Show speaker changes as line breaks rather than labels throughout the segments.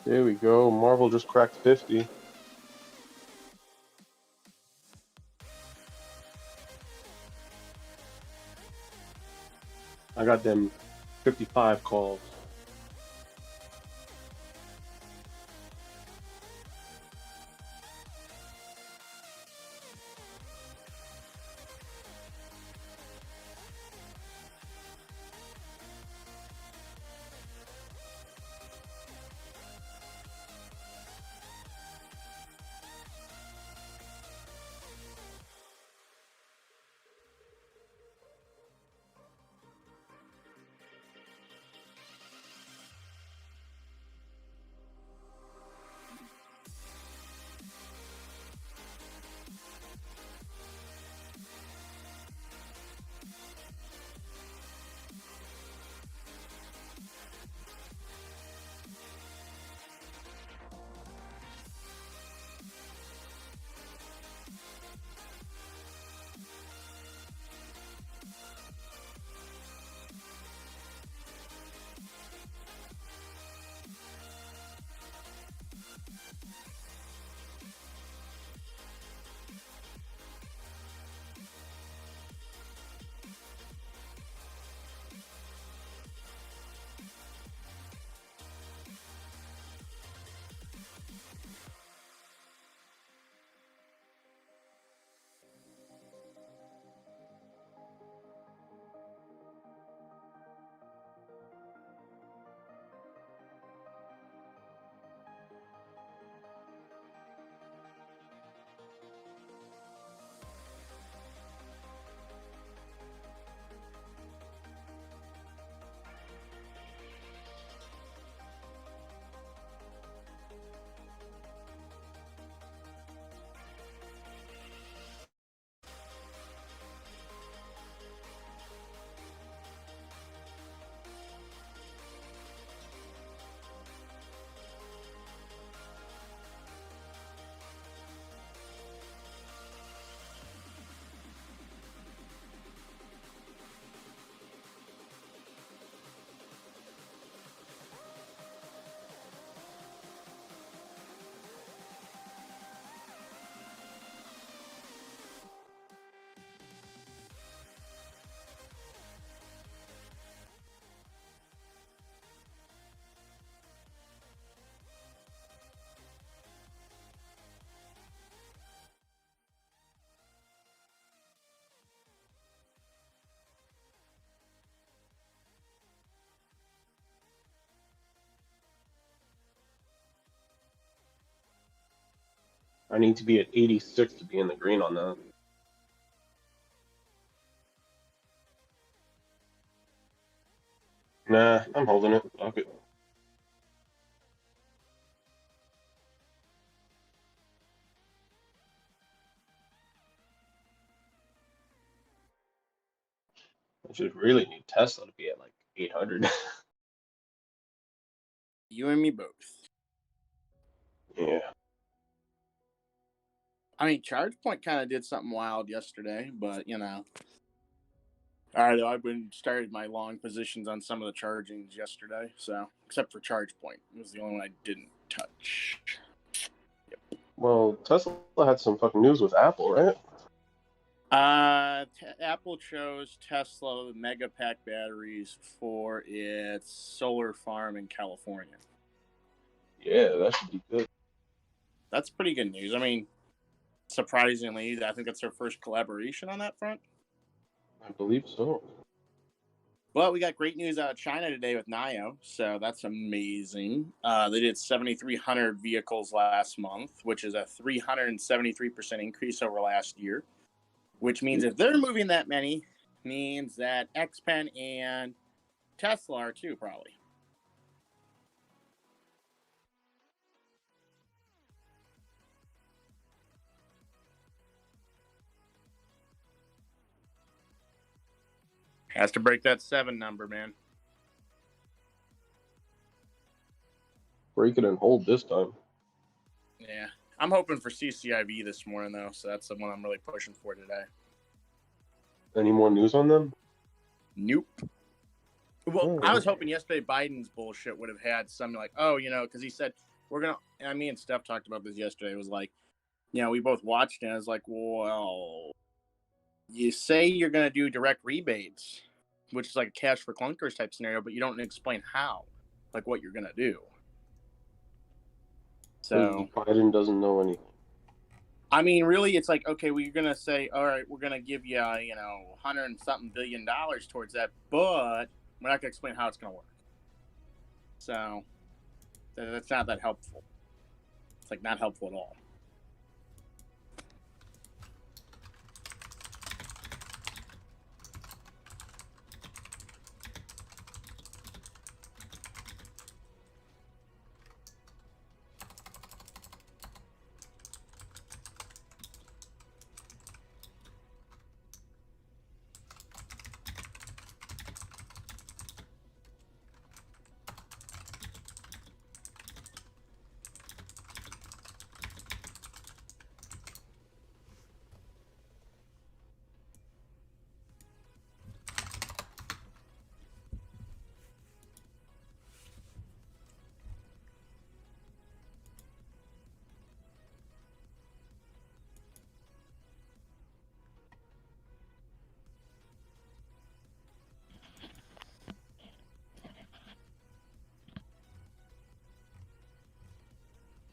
There we go. Marvel just cracked 50. I got them 55 calls. I need to be at 86 to be in the green on that. Nah, I'm holding it. Fuck it. I just really need Tesla to be at like 800.
You and me both.
Yeah.
I mean, ChargePoint kind of did something wild yesterday, but you know. All right, I've been started my long positions on some of the chargings yesterday, so except for ChargePoint, it was the only one I didn't touch.
Well, Tesla had some fucking news with Apple, right?
Apple chose Tesla Mega Pack batteries for its solar farm in California.
Yeah, that should be good.
That's pretty good news. I mean, surprisingly, I think that's their first collaboration on that front.
I believe so.
Well, we got great news out of China today with NIO, so that's amazing. They did 7,300 vehicles last month, which is a 373% increase over last year, which means if they're moving that many, means that XPeng and Tesla are too, probably. Has to break that 7 number, man.
Break it and hold this time.
Yeah. I'm hoping for CCIV this morning, though, so that's the one I'm really pushing for today.
Any more news on them?
Nope. Well, I was hoping yesterday Biden's bullshit would have had something like, oh, you know, because he said me and Steph talked about this yesterday. It was like, we both watched it. And I was like, well, you say you're going to do direct rebates, which is like a cash for clunkers type scenario, but you don't explain how, like what you're going to do. So
Biden doesn't know anything.
I mean, really, it's like, okay, we're going to say, all right, we're going to give you, $100 and something billion towards that, but we're not going to explain how it's going to work. So that's not that helpful. It's like not helpful at all.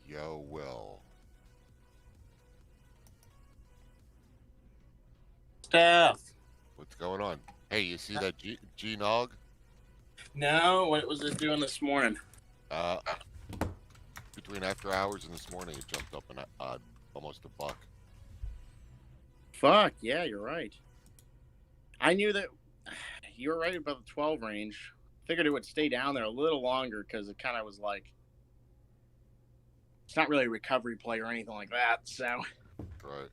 Yo, Will.
Steph.
What's going on? Hey, you see that G-Nog?
No, what was it doing this morning?
Between after hours and this morning, it jumped up almost $1.
Fuck, yeah, you're right. I knew that you were right about the 12 range. Figured it would stay down there a little longer because it kind of was like, it's not really a recovery play or anything like that. So,
Right.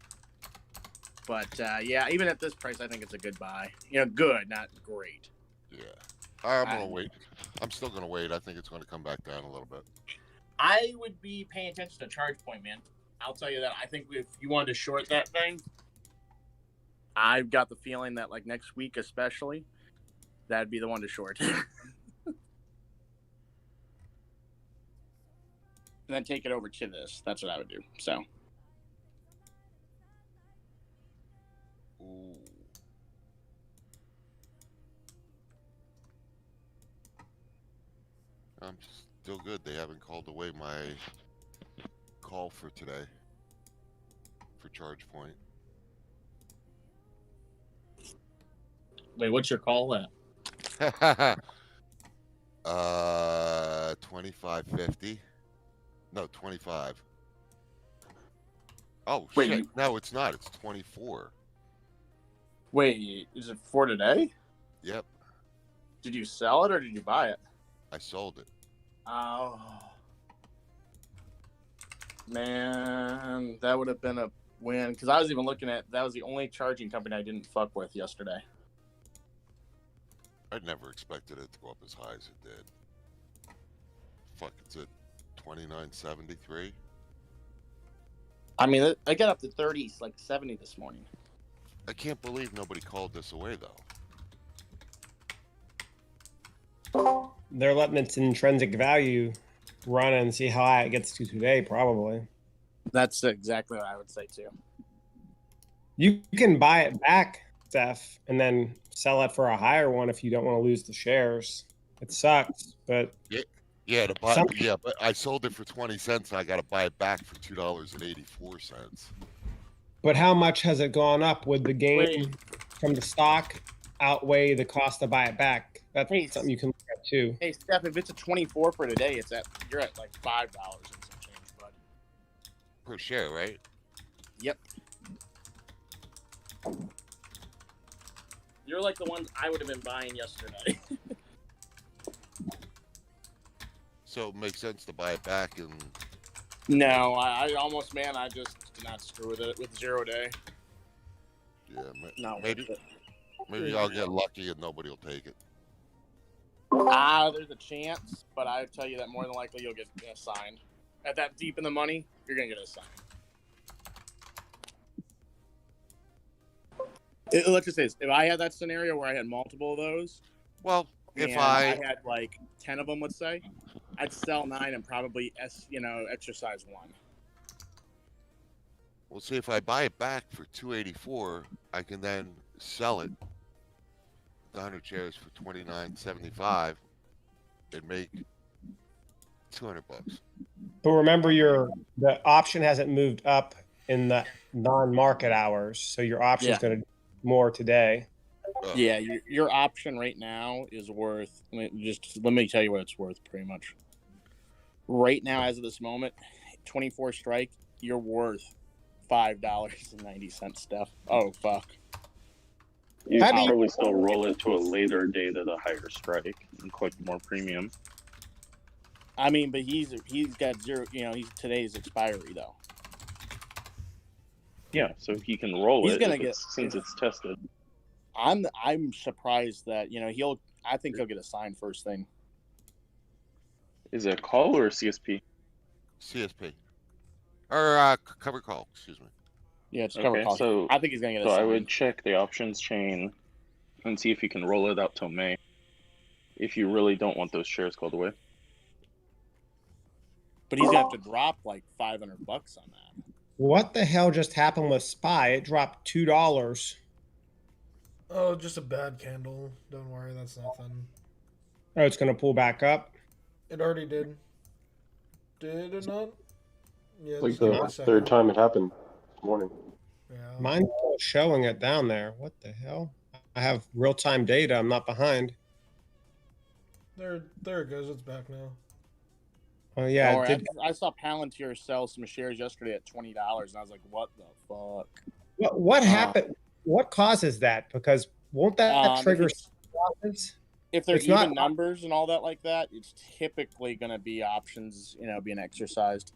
But yeah, even at this price, I think it's a good buy. Good, not great.
Yeah. I'm going to wait. I'm still going to wait. I think it's going to come back down a little bit.
I would be paying attention to charge point, man. I'll tell you that. I think if you wanted to short that thing, I've got the feeling that like next week especially, that'd be the one to short. And then take it over to this. That's what I would do. So.
Ooh. I'm still good. They haven't called away my call for today for charge point.
Wait, what's your call at?
25.50. No, 25. Oh,
Wait,
shit. No, it's not. It's 24.
Wait, is it for today?
Yep.
Did you sell it or did you buy it?
I sold it.
Oh. Man, that would have been a win. Because I was even looking at, that was the only charging company I didn't fuck with yesterday.
I never expected it to go up as high as it did. Fuck, it's at 29.73.
I mean, I got up to 30, like 70 this morning.
I can't believe nobody called this away,
though. They're letting its intrinsic value run and see how high it gets to today, probably.
That's exactly what I would say, too.
You can buy it back, Steph, and then sell it for a higher one if you don't want to lose the shares. It sucks, but...
Yeah, but I sold it for 20 cents and I got to buy it back for $2.84.
But how much has it gone up? Would the gain from the stock outweigh the cost to buy it back? That's something you can look at too.
Hey, Steph, if it's a 24 for today, you're at like $5 and some change, bud.
Per share, right?
Yep. You're like the ones I would have been buying yesterday.
So it makes sense to buy it back and...
No, I almost, man, I just did not screw with it with 0 day.
Yeah,
No,
maybe I'll get lucky and nobody will take it.
There's a chance, but I tell you that more than likely you'll get assigned. At that deep in the money, you're going to get assigned. Let's just say this. If I had that scenario where I had multiple of those,
well, if
I had like 10 of them, let's say, I'd sell 9 and probably exercise 1.
Well, see, if I buy it back for 284, I can then sell it, the 100 shares for 29.75, and make 200 bucks.
But remember, the option hasn't moved up in the non-market hours, so your option's going to do more today.
Yeah, your option right now is worth. Let me tell you what it's worth. Pretty much, right now, as of this moment, 24 strike, you're worth $5.90 stuff. Oh fuck!
You can probably still roll it to a later date at a higher strike and collect more premium.
I mean, but he's got 0. He's today's expiry though.
Yeah, so he can roll
He's
it
gonna get
since it's tested.
I'm surprised that I think he'll get a sign first thing.
Is it a call or a CSP?
CSP. Or cover call, excuse me.
Yeah, it's cover call.
So
I think he's gonna get a sign.
So I would check the options chain and see if you can roll it out till May. If you really don't want those shares called away.
But he's gonna have to drop like $500 on that.
What the hell just happened with SPY? It dropped $2.
Oh, just a bad candle. Don't worry, that's nothing.
Oh, it's going to pull back up?
It already did. Did it not? Yeah,
It's like the third time it happened this morning.
Yeah.
Mine's still showing it down there. What the hell? I have real-time data. I'm not behind.
There it goes. It's back now.
Oh, yeah.
I saw Palantir sell some shares yesterday at $20, and I was like, what the fuck?
What happened? What causes that? Because won't that trigger losses?
If there's even numbers and all that like that, it's typically going to be options, being exercised.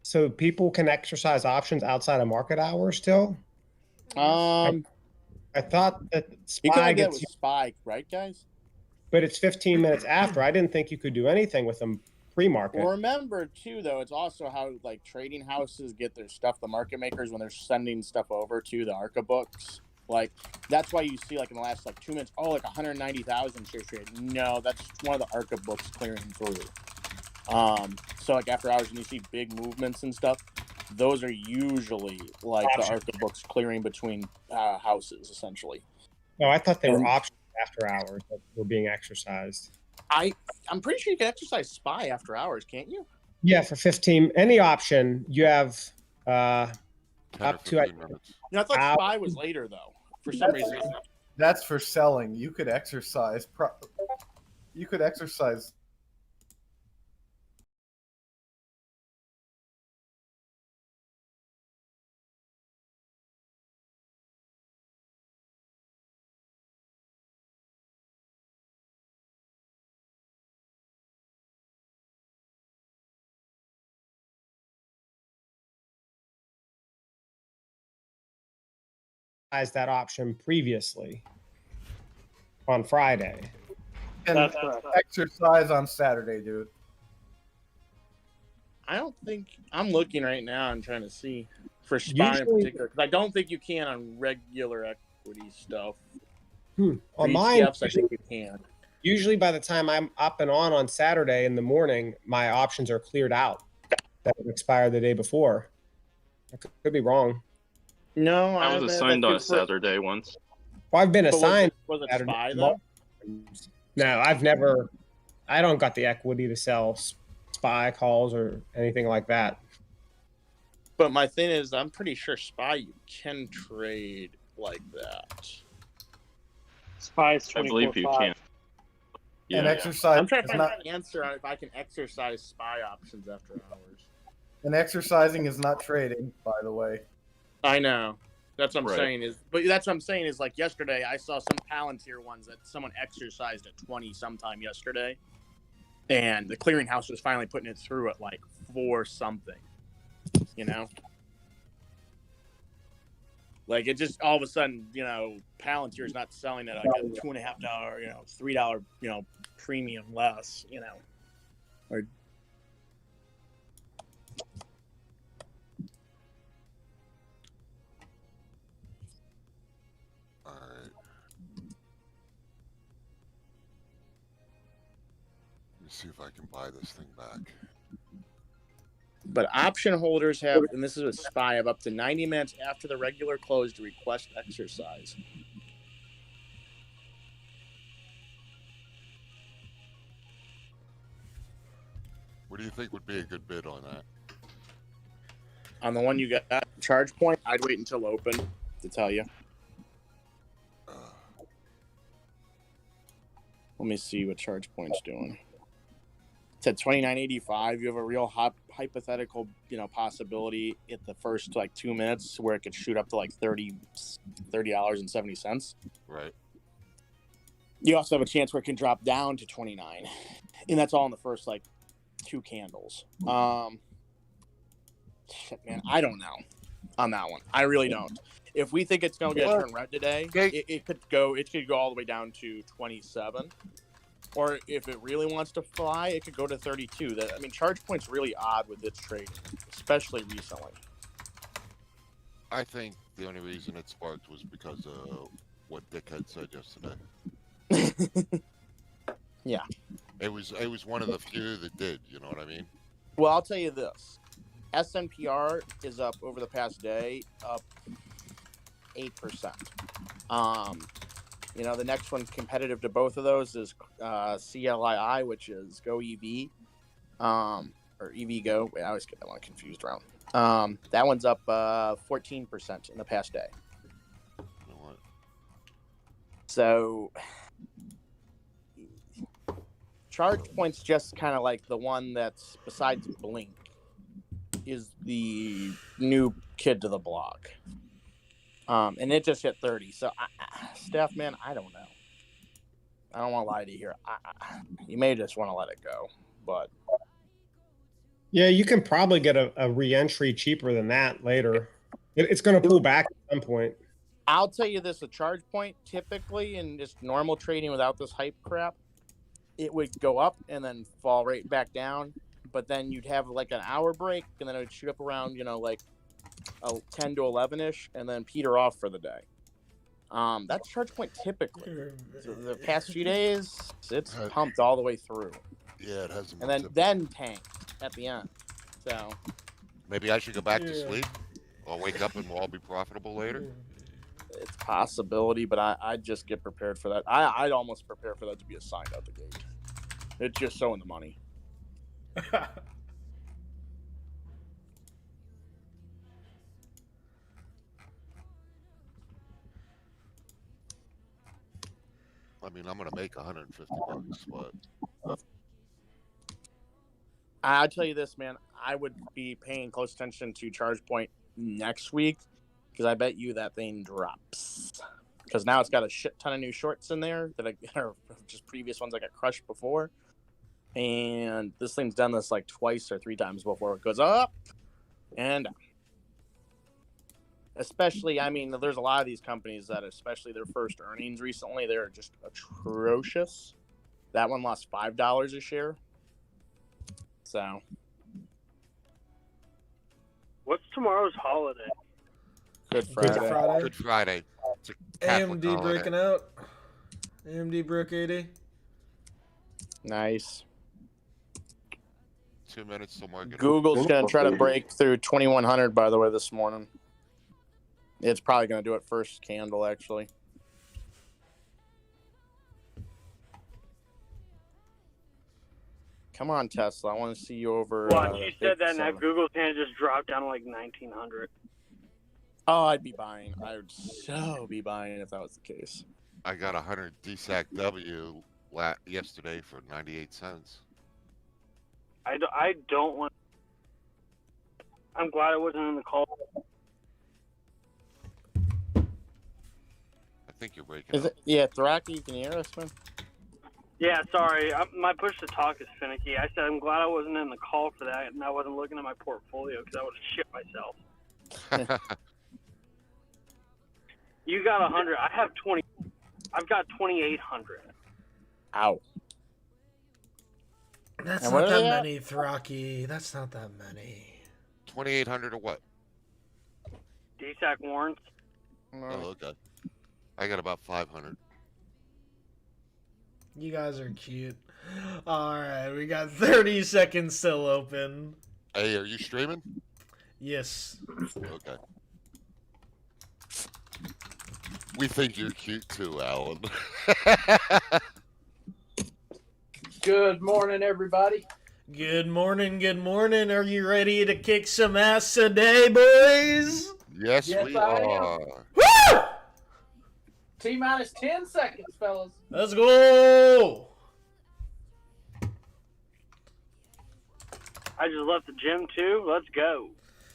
So people can exercise options outside of market hours still? I thought that SPY gets
SPY, right, guys?
But it's 15 minutes after. I didn't think you could do anything with them pre-market.
Well, remember too, though, it's also how like trading houses get their stuff. The market makers, when they're sending stuff over to the ARCA books, like that's why you see like in the last like 2 minutes, like 190,000 shares traded. No, that's one of the ARCA books clearing through. So like after hours, when you see big movements and stuff, those are usually like the ARCA books clearing between houses, essentially.
No, I thought they were options after hours that were being exercised.
I'm pretty sure you can exercise SPY after hours, can't you?
Yeah, for 15. Any option, you have up to...
minutes.
I thought SPY was later, though, for some reason.
That's for selling. You could exercise... You could exercise...
that option previously on Friday.
And exercise on Saturday, dude.
I don't think I'm looking right now. I'm trying to see for SPY in particular because I don't think you can on regular equity stuff.
On mine,
ETFs, I think you can.
Usually, by the time I'm up and on Saturday in the morning, my options are cleared out that expired the day before. I could be wrong.
No,
I was assigned on a Saturday once.
Well, I've been assigned.
Was it SPY though?
No, I've never. I don't got the equity to sell SPY calls or anything like that.
But my thing is, I'm pretty sure SPY you can trade like that.
SPY's 24/5.
I believe you can. Yeah.
And exercise.
I'm trying to find an answer on if I can exercise SPY options after hours.
And exercising is not trading, by the way.
I know. That's what I'm saying but that's what I'm saying is like yesterday I saw some Palantir ones that someone exercised at 20 sometime yesterday, and the clearinghouse was finally putting it through at like 4 something. Like it just all of a sudden, Palantir is not selling at like a $2.50, $3, premium less, or.
me see if I can buy this thing back.
But option holders have, and this is a SPY, have up to 90 minutes after the regular close to request exercise.
What do you think would be a good bid on that?
On the one you got, charge point, I'd wait until open to tell you. Let me see what charge point's doing. It's at 29.85. You have a real hypothetical, possibility at the first 2 minutes where it could shoot up to $30.70.
Right.
You also have a chance where it can drop down to 29, and that's all in the first 2 candles. Shit, man, I don't know on that one. I really don't. If we think it's going to turn red today, it could go all the way down to 27. Or if it really wants to fly, it could go to 32. Charge point's really odd with its trading, especially recently.
I think the only reason it sparked was because of what Dickhead said yesterday.
Yeah.
It was one of the few that did, you know what I mean?
Well, I'll tell you this. SNPR is up over the past day, up 8%. The next one competitive to both of those is CLII, which is Go EV, or EV Go. Wait, I always get that one confused around. That one's up 14% in the past day.
You know what?
So charge point's just kind of like the one that's besides Blink is the new kid to the block. And it just hit 30. So, Steph, man, I don't know. I don't want to lie to you here. You may just want to let it go, but
Yeah, you can probably get a re-entry cheaper than that later. It's going to pull back at some point.
I'll tell you this: a charge point typically in just normal trading without this hype crap, it would go up and then fall right back down. But then you'd have an hour break, and then it would shoot up around, a 10 to 11-ish, and then peter off for the day. That's charge point typically. So the past few days, it's pumped all the way through.
Yeah, it hasn't.
And then tanked at the end. So
maybe I should go back to sleep. I'll wake up and we'll all be profitable later.
It's a possibility, but I'd just get prepared for that. I'd almost prepare for that to be a sign out the gate. It's just so in the money.
I'm gonna make $150, but
I'll tell you this, man. I would be paying close attention to charge point next week because I bet you that thing drops. Because now it's got a shit ton of new shorts in there that are just previous ones I got crushed before. And this thing's done this twice or 3 times before. It goes up and down. Especially, there's a lot of these companies that, especially their first earnings recently, they're just atrocious. That one lost $5 a share. So.
What's tomorrow's holiday?
Good Friday.
Good Friday.
AMD breaking out. AMD broke 80.
Nice.
2 minutes till market.
Google's going to try to break through 2100, by the way, this morning. It's probably going to do it first candle, actually. Come on, Tesla. I want to see you over.
Well, you said that, now Google's going to just drop down to 1900.
Oh, I'd be buying. I would so be buying if that was the case.
I got 100 DSAC-W yesterday for 98 cents.
I don't want. I'm glad I wasn't in the call.
I think you're breaking.
Is it? Yeah, Thraki, you can hear us, man.
Yeah, sorry. My push to talk is finicky. I said I'm glad I wasn't in the call for that, and I wasn't looking at my portfolio because I would have shit myself. You got 100. I have 20. I've got 2,800.
Ow.
That's not that many, Thraki. That's not that many.
2,800 or what?
DSAC warrants.
Oh, okay. I got about 500.
You guys are cute. All right, we got 30 seconds still open.
Hey, are you streaming?
Yes.
Okay. We think you're cute too, Alan.
Good morning, everybody.
Good morning, good morning. Are you ready to kick some ass today, boys?
Yes,
Yes,
we
I am.
are.
Woo!
T-minus 10 seconds, fellas.
Let's go!
I just left the gym too. Let's go.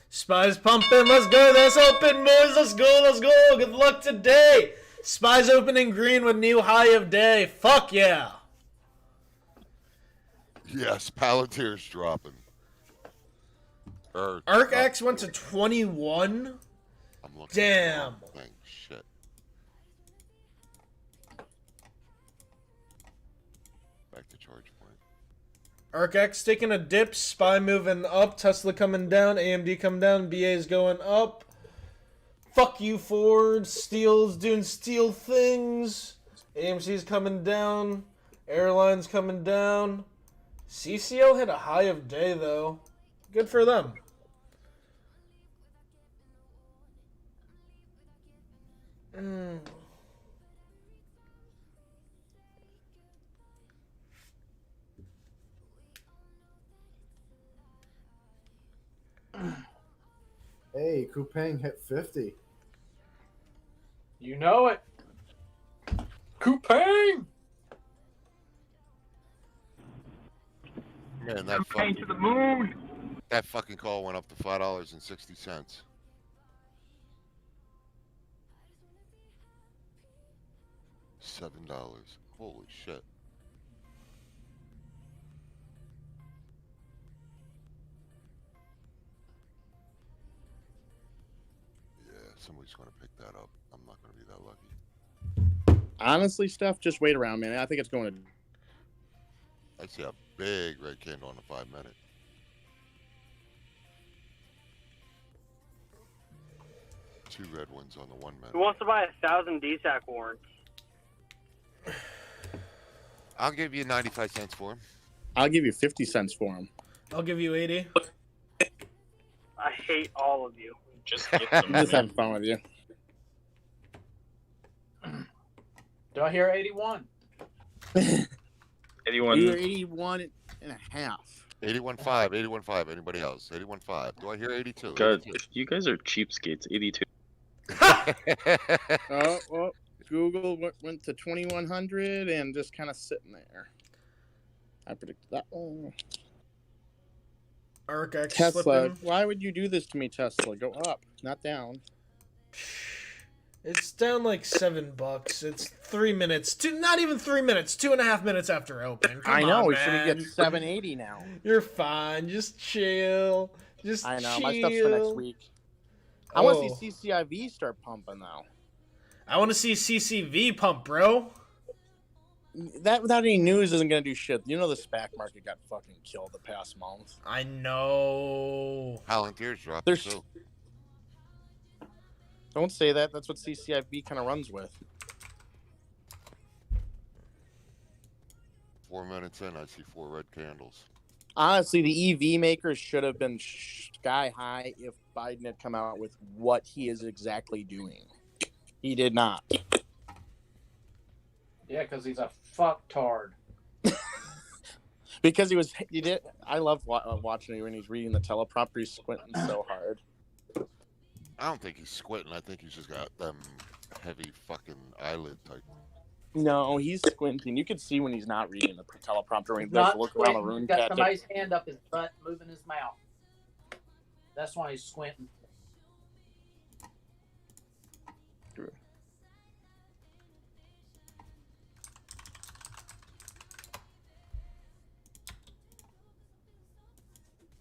Spies pumping. Let's go. That's open, boys. Let's go. Let's go. Good luck today. Spies opening green with new high of day. Fuck yeah.
Yes, Palantir's dropping.
Arc X went to 21.
I'm looking
Damn.
at the thing. Shit. Back to charge point.
Arc X taking a dip. Spy moving up. Tesla coming down. AMD coming down. BA's going up. Fuck you, Ford. Steel's doing steel things. AMC's coming down. Airlines coming down. CCL hit a high of day, though. Good for them.
Hey, Kupang hit 50.
You know it. Kupang!
Man, that
Pain to the moon.
that fucking call went up to $5.60. $7. Holy shit. Yeah, somebody's gonna pick that up. I'm not gonna be that lucky.
Honestly, Steph, just wait around, man. I think it's going to.
I see a big red candle on the 5 minute. Two red ones on the 1 minute.
Who wants to buy 1,000 DSAC warrants?
I'll give you 95 cents for him.
I'll give you 50 cents for him.
I'll give you 80.
I hate all of you.
Just get
I'm
them.
just having fun with you.
Do I hear 81?
81.
You're 81 and a half.
81.5, 81.5. Anybody else? 81.5. Do I hear 82?
God,
82.
you guys are cheapskates. 82.
Oh, well, Google went to 2100 and just kind of sitting there. I predicted that one.
Arc X
Tesla,
slipping.
why would you do this to me, Tesla? Go up, not down.
It's down like $7. It's 3 minutes. Not even 3 minutes. 2.5 minutes after open. Come
I know.
on,
We should
man.
get 780 now.
You're fine. Just chill. Just
I know.
chill.
My stuff's for next week. I want
Oh.
to see CCIV start pumping though.
I want to see CCV pump, bro.
That without any news isn't gonna do shit. You know the SPAC market got fucking killed the past month.
I know.
Palantir's dropping
There's-
too.
Don't say that. That's what CCIV kind of runs with.
4 minutes in, I see 4 red candles.
Honestly, the EV makers should have been sky high if Biden had come out with what he is exactly doing. He did not.
Yeah, because he's a fucktard.
Because he did. I love watching it when he's reading the teleprompter. He's squinting so hard.
I don't think he's squinting. I think he's just got them heavy fucking eyelid type.
No, he's squinting. You can see when he's not reading the teleprompter when he does
Not
look around the
squinting.
room.
He's got
catch it.
somebody's hand up his butt, moving his mouth. That's why he's squinting.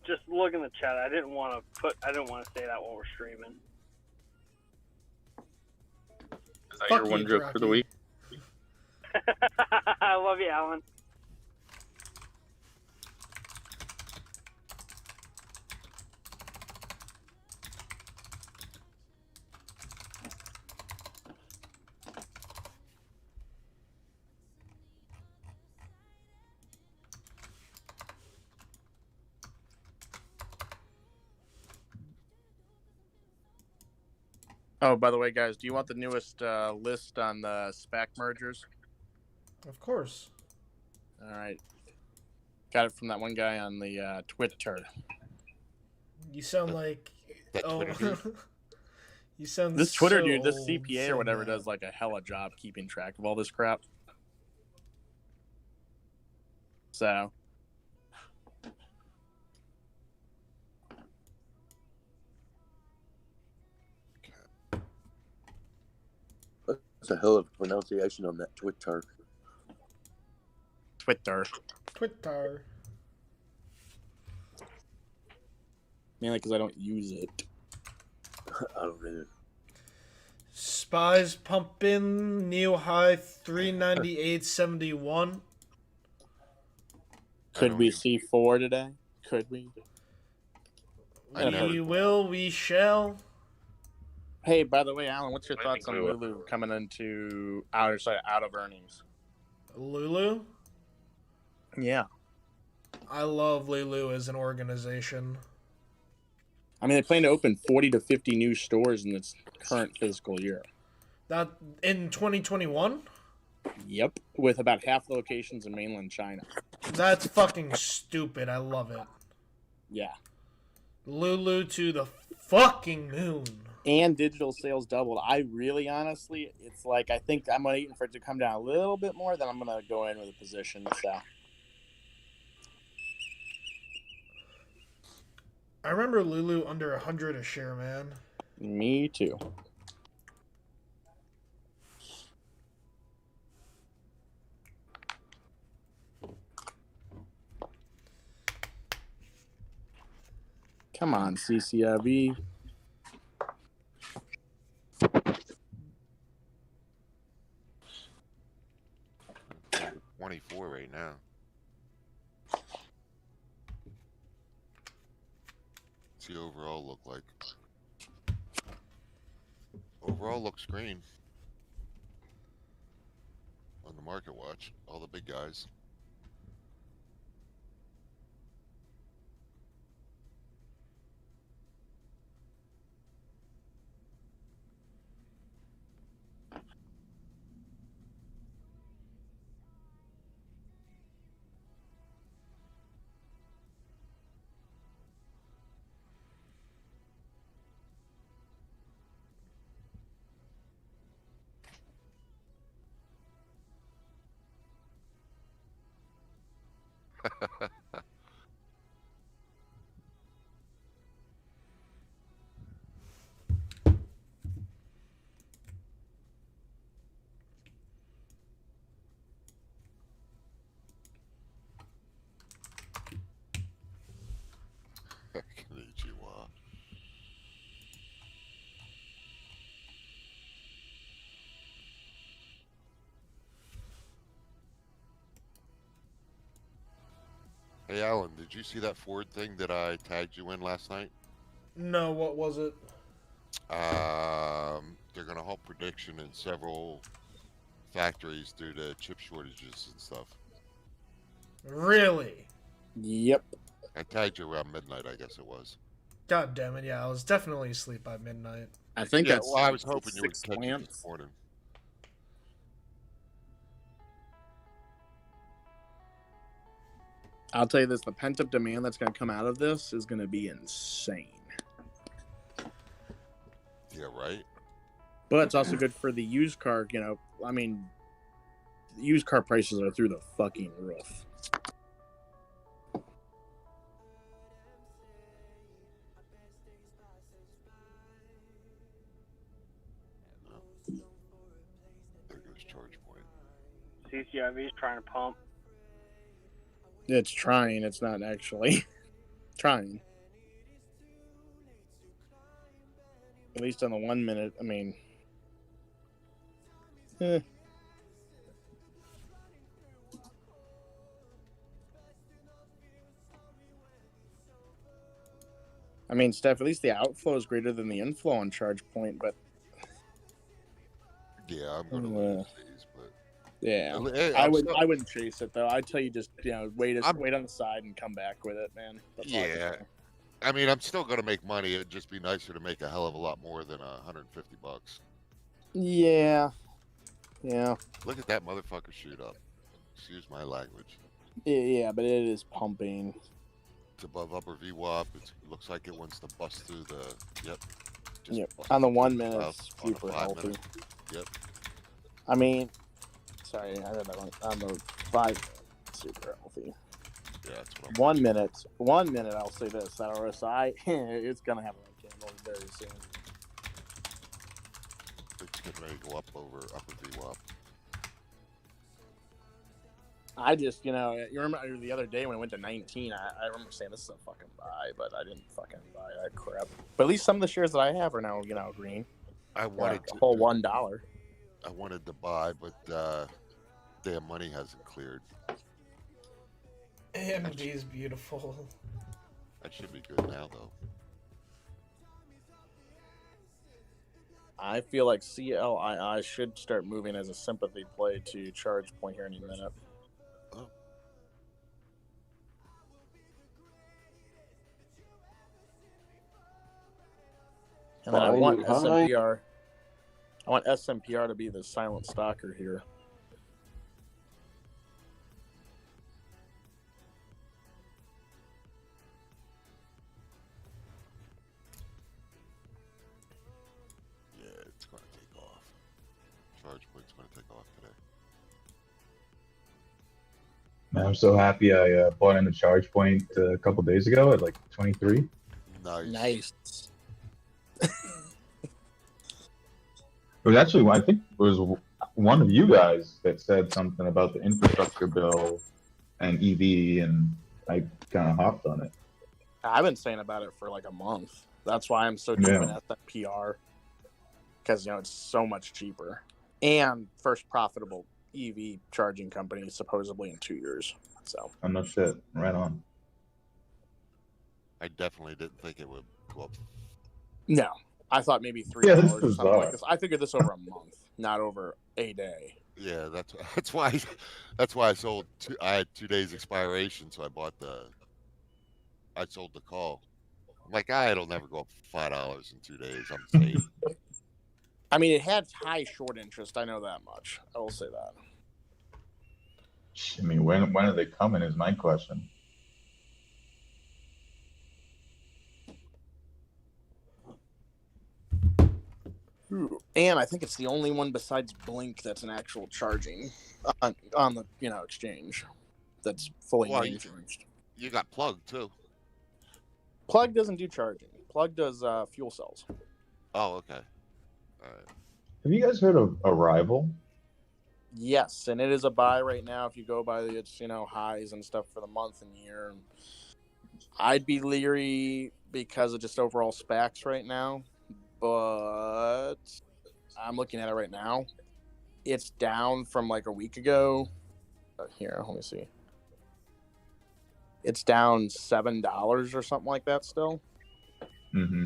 Just look in the chat. I didn't want to say that while we're streaming.
Is that
Fuck
your one
you,
joke for the
Rocky.
week?
I love you, Alan.
Oh, by the way, guys, do you want the newest list on the SPAC mergers?
Of course.
All right. Got it from that one guy on the Twitter.
You sound like
That Twitter dude?
You sound
This Twitter
so
dude, this
old
CPA or
saying
whatever,
that.
does like a hella job keeping track of all this crap. So.
That's a hell of a pronunciation on that Twitter.
Twitter.
Twitter.
Mainly because I don't use it.
I don't know.
Spies pumping new high 398.71.
Could we see 4 today? Could we?
We will, we shall.
Hey, by the way, Alan, what's your thoughts on Lulu coming into out of earnings?
Lulu?
Yeah.
I love Lulu as an organization.
I mean, they plan to open 40 to 50 new stores in this current fiscal year.
That in 2021?
Yep, with about half the locations in mainland China.
That's fucking stupid. I love it.
Yeah.
Lulu to the fucking moon.
And digital sales doubled. I really, honestly, it's like I think I'm waiting for it to come down a little bit more, then I'm gonna go in with a position. So.
I remember Lulu under 100 a share, man.
Me too. Come on, CCIV.
$24 right now. What's the overall look like? Overall looks green. On the market watch, all the big guys. Konnichiwa. Hey Alan, did you see that Ford thing that I tagged you in last night?
No, what was it?
They're gonna halt production in several factories due to chip shortages and stuff.
Really?
Yep.
I tagged you around midnight, I guess it was.
God damn it, yeah, I was definitely asleep by midnight.
I think
Yeah,
that's.
well, I was hoping you would
6
catch it
plants.
this morning.
I'll tell you this: the pent-up demand that's going to come out of this is going to be insane.
Yeah, right?
But it's also good for the used car. You know, I mean, the used car prices are through the fucking roof.
There goes charge point.
CCIV is trying to pump.
It's trying. It's not actually trying. At least on the 1 minute. I mean, I mean, Steph, at least the outflow is greater than the inflow on charge point, but
Yeah, I'm gonna lose these, but
yeah,
Hey,
I
I'm
would.
still-
I wouldn't chase it though. I'd tell you just wait on the side and come back with it, man. That's all I can
Yeah.
say.
I mean, I'm still gonna make money. It'd just be nicer to make a hell of a lot more than $150.
Yeah. Yeah.
Look at that motherfucker shoot up. Excuse my language.
Yeah, but it is pumping.
It's above upper VWAP. It looks like it wants to bust through the. Yep.
Yep.
busted
On the
through
1
the
minute,
cloud
it's
on the
super
5
healthy.
minute. Yep.
I mean, sorry, I read that wrong. On the 5 minute, super healthy.
Yeah, that's what I'm
1 minute. 1 minute, I'll say this. That RSI, it's going to have a red candle very soon.
It's getting ready to go up over upper VWAP.
I just, you remember the other day when it went to 19, I remember saying this is a fucking buy, but I didn't fucking buy that crap. But at least some of the shares that I have are now, green.
I wanted
a whole $1.
I wanted to buy, but damn money hasn't cleared.
AMD is beautiful.
That should be good now, though.
I feel like CLII should start moving as a sympathy play to charge point here any minute.
Oh.
And then I want SMPR. I want SMPR to be the silent stalker here.
Yeah, it's going to take off. Charge point's going to take off today.
Man, I'm so happy I bought in the charge point a couple days ago at like 23.
Nice.
It was actually, I think it was one of you guys that said something about the infrastructure bill and EV, and I kind of hopped on it.
I've been saying about it for like a month. That's why I'm so deep in SMPR. Because, it's so much cheaper. And first profitable EV charging company supposedly in 2 years. So
I'm not shit. Right on.
I definitely didn't think it would go up.
No. I thought maybe $3
Yeah,
or
this
something
is
like this. I figured this over a month, not over a day.
Yeah, that's why I sold. I had 2 days expiration, so I sold the call. I'm like, it'll never go up $5 in 2 days. I'm safe.
I mean, it had high short interest. I know that much. I will say that.
I mean, when are they coming is my question.
And I think it's the only one besides Blink that's an actual charging on the exchange that's fully influenced.
You got Plug too.
Plug doesn't do charging. Plug does fuel cells.
Oh, okay. All right.
Have you guys heard of Arrival?
Yes, and it is a buy right now if you go by its highs and stuff for the month and year. I'd be leery because of just overall SPACs right now, but I'm looking at it right now. It's down from like a week ago. Here, let me see. It's down $7 or something like that still.
Mm-hmm.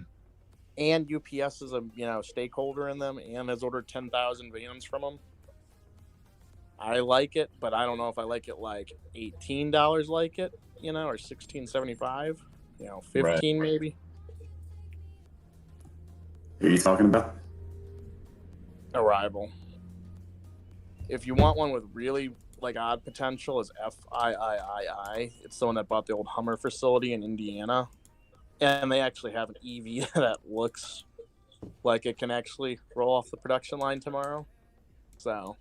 And UPS is a stakeholder in them and has ordered 10,000 vans from them. I like it, but I don't know if I like it like $18 like it, or $16.75, 15
Right.
maybe.
Who are you talking about?
Arrival. If you want one with really odd potential, is FIIII. It's the one that bought the old Hummer facility in Indiana, and they actually have an EV that looks like it can actually roll off the production line tomorrow. So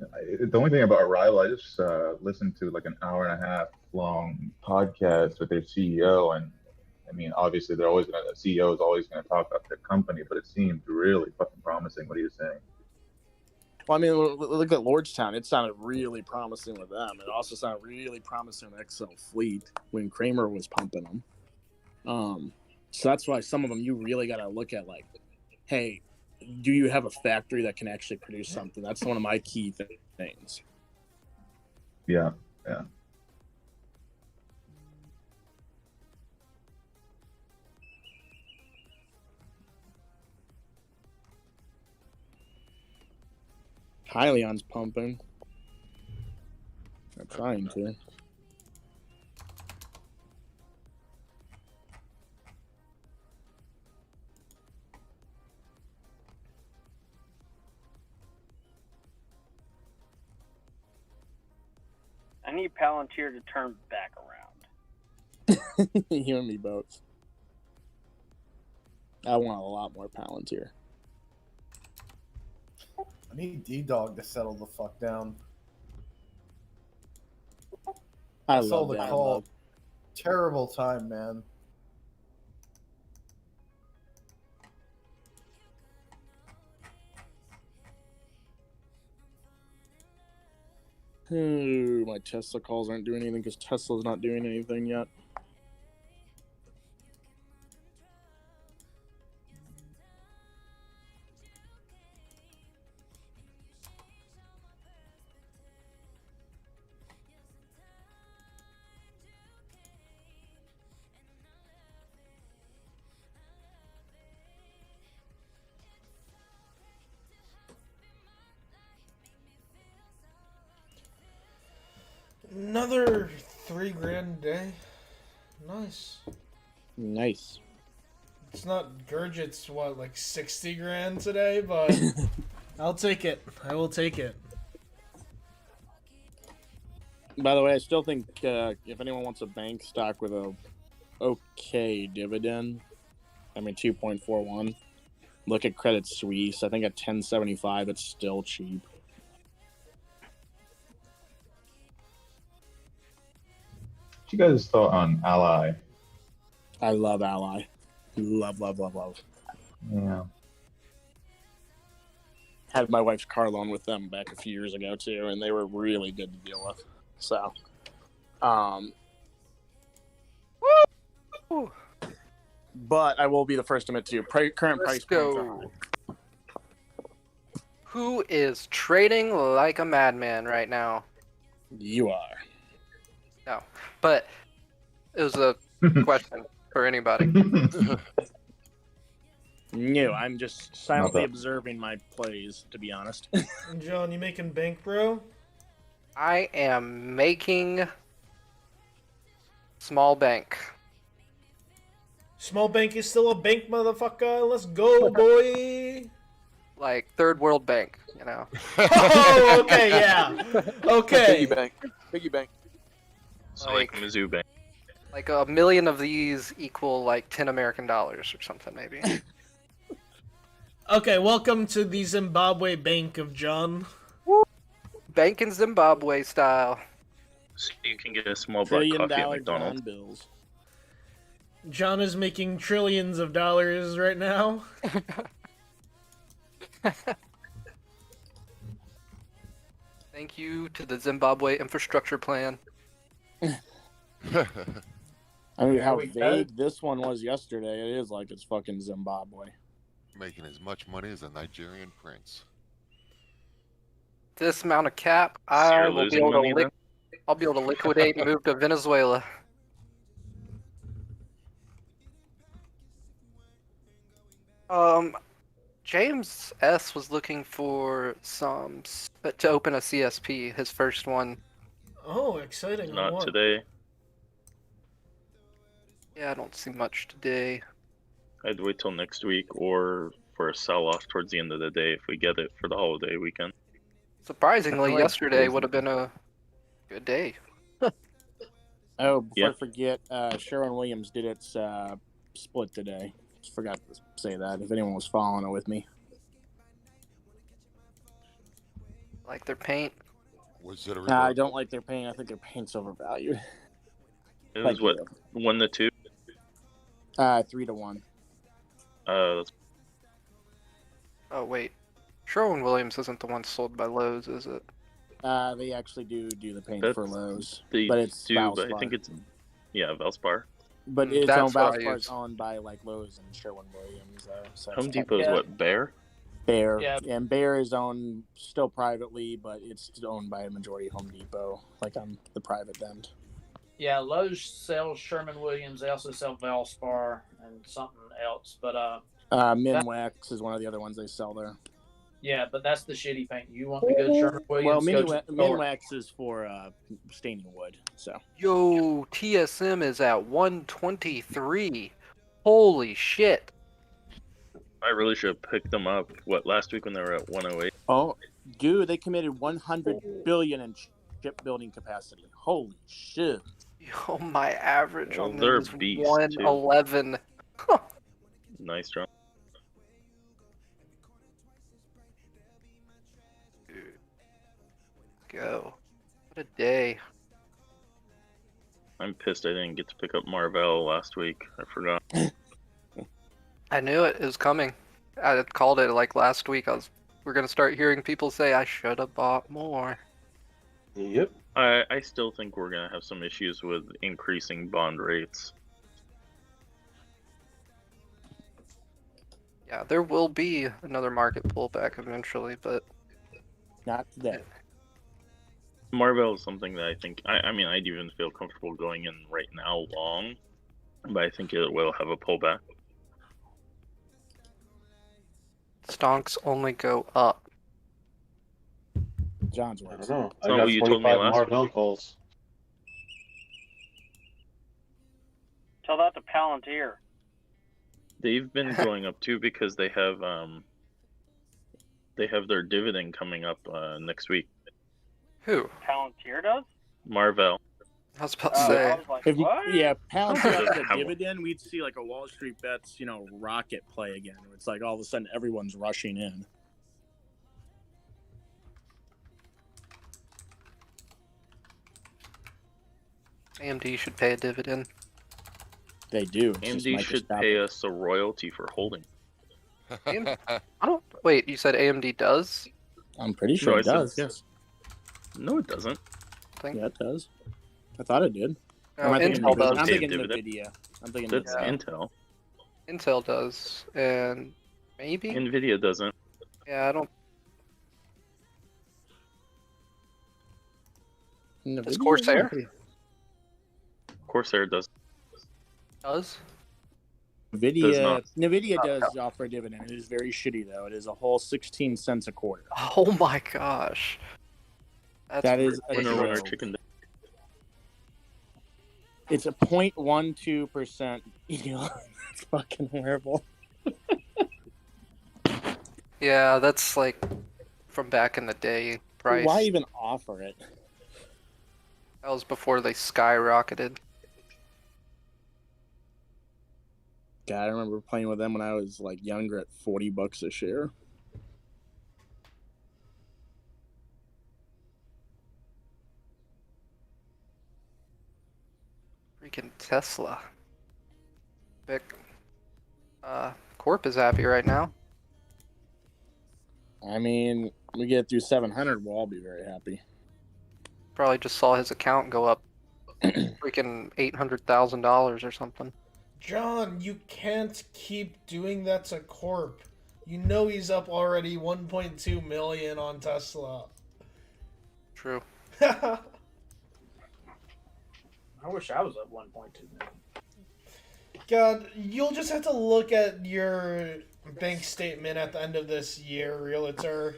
The only thing about Arrival, I just listened to like an hour and a half long podcast with their CEO, and I mean, obviously, the CEO is always going to talk about their company, but it seemed really fucking promising what he was saying.
Well, I mean, look at Lordstown. It sounded really promising with them. It also sounded really promising with XL Fleet when Kramer was pumping them. So that's why some of them you really got to look at like, hey, do you have a factory that can actually produce something? That's one of my key things.
Yeah.
Hyliion's pumping. They're trying to.
Palantir to turn back around.
You and me both. I want a lot more Palantir.
I need DOW to settle the fuck down.
I
saw
love
the
that.
call. Terrible time, man.
My Tesla calls aren't doing anything because Tesla's not doing anything yet.
Another $3,000 a day. Nice.
Nice.
It's not Gurgit's what, like 60 grand today, but I'll take it. I will take it.
By the way, I still think if anyone wants a bank stock with a okay dividend, I mean 2.41, look at Credit Suisse. I think at 10.75 it's still cheap.
What you guys thought on Ally?
I love Ally. Love.
Yeah.
Had my wife's car loan with them back a few years ago too, and they were really good to deal with. So, but I will be the first to admit to you, current price points are high.
Who is trading like a madman right now?
You are.
No, but it was a question for anybody.
No, I'm just silently observing my plays, to be honest.
John, you making bank, bro?
I am making small bank.
Small bank is still a bank, motherfucker. Let's go, boy.
Like third world bank, you know.
Oh, okay, yeah. Okay.
Piggy bank. So like Mizzou Bank.
Like 1 million of these equal like 10 American dollars or something, maybe.
Okay, welcome to the Zimbabwe Bank of John.
Bank in Zimbabwe style.
So you can get a small black coffee at McDonald's.
Bills.
John is making trillions of dollars right now.
Thank you to the Zimbabwe infrastructure plan.
I mean, how vague this one was yesterday. It is like it's fucking Zimbabwe.
Making as much money as a Nigerian prince.
This amount of cap, I will be able to I'll be able to liquidate and move to Venezuela. James S was looking for to open a CSP, his first one.
Oh, exciting!
Not today.
Yeah, I don't see much today.
I'd wait till next week or for a sell-off towards the end of the day if we get it for the holiday weekend.
Surprisingly, yesterday would have been a good day.
Oh, before I forget, Sherwin-Williams did its split today. Just forgot to say that, if anyone was following it with me.
Like their paint?
Was it a
I don't like their paint. I think their paint's overvalued.
It was what, 1-2?
3-1.
That's...
Oh wait, Sherwin-Williams isn't the one sold by Lowe's, is it?
They actually do the paint for Lowe's,
they
but it's
do.
Valspar.
But I think it's Valspar.
But its own Valspar's owned by like Lowe's and Sherwin-Williams, though. So
Home Depot is what, Bear?
Bear, yeah, and Bear is owned still privately, but it's owned by a majority Home Depot, like on the private end.
Yeah, Lowe's sells Sherman-Williams. They also sell Valspar and something else, but
Minwax is one of the other ones they sell there.
Yeah, but that's the shitty paint. You want the good Sherman-Williams?
Well, Minwax is for staining wood. So.
Yo, TSM is at 123. Holy shit!
I really should have picked them up. What, last week when they were at 108?
Oh, dude, they committed $100 billion in shipbuilding capacity. Holy shit.
Yo, my average on
they're
them is
beasts,
111.
Nice drop.
Go. What a day.
I'm pissed I didn't get to pick up Marvell last week. I forgot.
I knew it was coming. I had called it like last week. We're gonna start hearing people say I should have bought more.
Yep.
I still think we're gonna have some issues with increasing bond rates.
Yeah, there will be another market pullback eventually, but
not today.
Marvell is something that I think, I mean, I'd even feel comfortable going in right now long, but I think it will have a pullback.
stonks only go up.
John's
I
words.
don't know.
That's not
I got
what you told me
25
last
Marvell calls.
Tell that to Palantir.
They've been going up too because they have their dividend coming up next week.
Who?
Palantir does?
Marvell.
I was about to say.
I was like,
If you,
what?
yeah, Palantir
Doesn't
got the
have one.
dividend, we'd see like a Wall Street Bets, rocket play again. Where it's like all of a sudden everyone's rushing in.
AMD should pay a dividend.
They do. It's just
AMD should
microscopic.
pay us a royalty for holding.
I don't. Wait, you said AMD does?
I'm pretty sure
No,
it
I said-
does. Yes.
No, it doesn't.
Think.
Yeah, it does. I thought it did.
No,
Or am I thinking
Intel
Nvidia?
does.
I'm thinking
Dividend.
Nvidia. I'm thinking
That's
Nvidia.
Intel.
Intel does, and maybe.
Nvidia doesn't.
Yeah, I don't. Does
Nvidia?
Corsair?
Corsair does.
Does?
Nvidia does offer a dividend. It is very shitty though. It is a whole 16 cents a quarter.
Oh my gosh.
That is a
Winner, winner,
joke.
chicken.
It's a 0.12% yield. It's fucking horrible.
Yeah, that's like from back in the day price.
Why even offer it?
That was before they skyrocketed.
God, I remember playing with them when I was like younger at $40 a share.
Freaking Tesla. Vic. Corp is happy right now.
I mean, we get through 700, we'll all be very happy.
Probably just saw his account go up freaking $800,000 or something.
John, you can't keep doing that to Corp. You know he's up already 1.2 million on Tesla.
True.
I wish I was up 1.2 million.
God, you'll just have to look at your bank statement at the end of this year, realtor.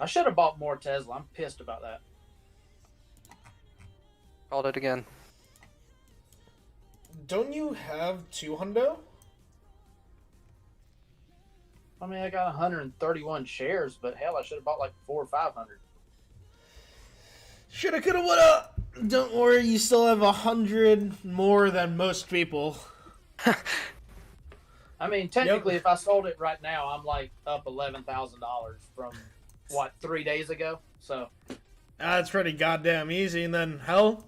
I should have bought more Tesla. I'm pissed about that.
Called it again.
Don't you have 200?
I mean, I got 131 shares, but hell, I should have bought like 400 or 500.
Shoulda, coulda, woulda. Don't worry, you still have 100 more than most people.
I mean, technically, if I sold it right now, I'm like up $11,000 from what 3 days ago. So
That's pretty goddamn easy. And then, hell,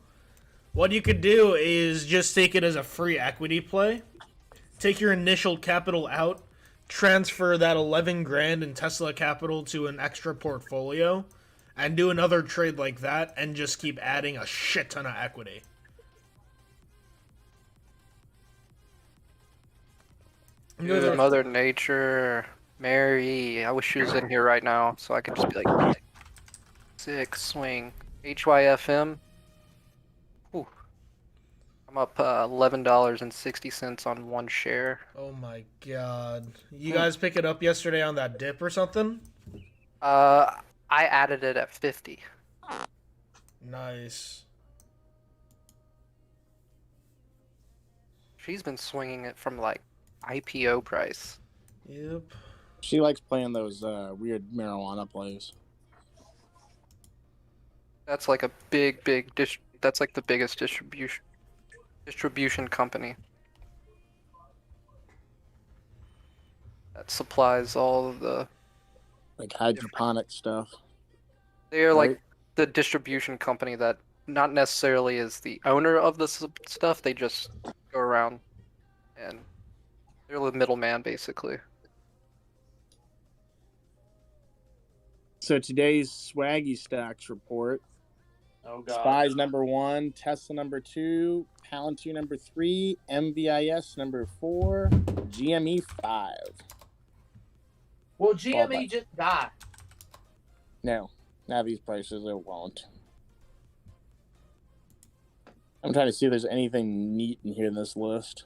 what you could do is just take it as a free equity play. Take your initial capital out, transfer that 11 grand in Tesla capital to an extra portfolio, and do another trade like that, and just keep adding a shit ton of equity.
Good Mother Nature. Mary. I wish she was in here right now, so I could just be like, sick swing. HYFM. Whew. I'm up $11.60 on one share.
Oh my god. You guys pick it up yesterday on that dip or something?
I added it at 50.
Nice.
She's been swinging it from like IPO price.
Yep.
She likes playing those weird marijuana plays.
That's like a big that's like the biggest distribution company that supplies all of the
Like hydroponic stuff.
They are
Right.
like the distribution company that not necessarily is the owner of the stuff. They just go around and they're the middleman, basically.
So today's Swaggy Stocks report.
Oh God.
Spies number 1, Tesla number 2, Palantir number 3, MVIS number 4, GME 5.
Will GME just die?
No, not these prices. It won't. I'm trying to see if there's anything neat in here in this list.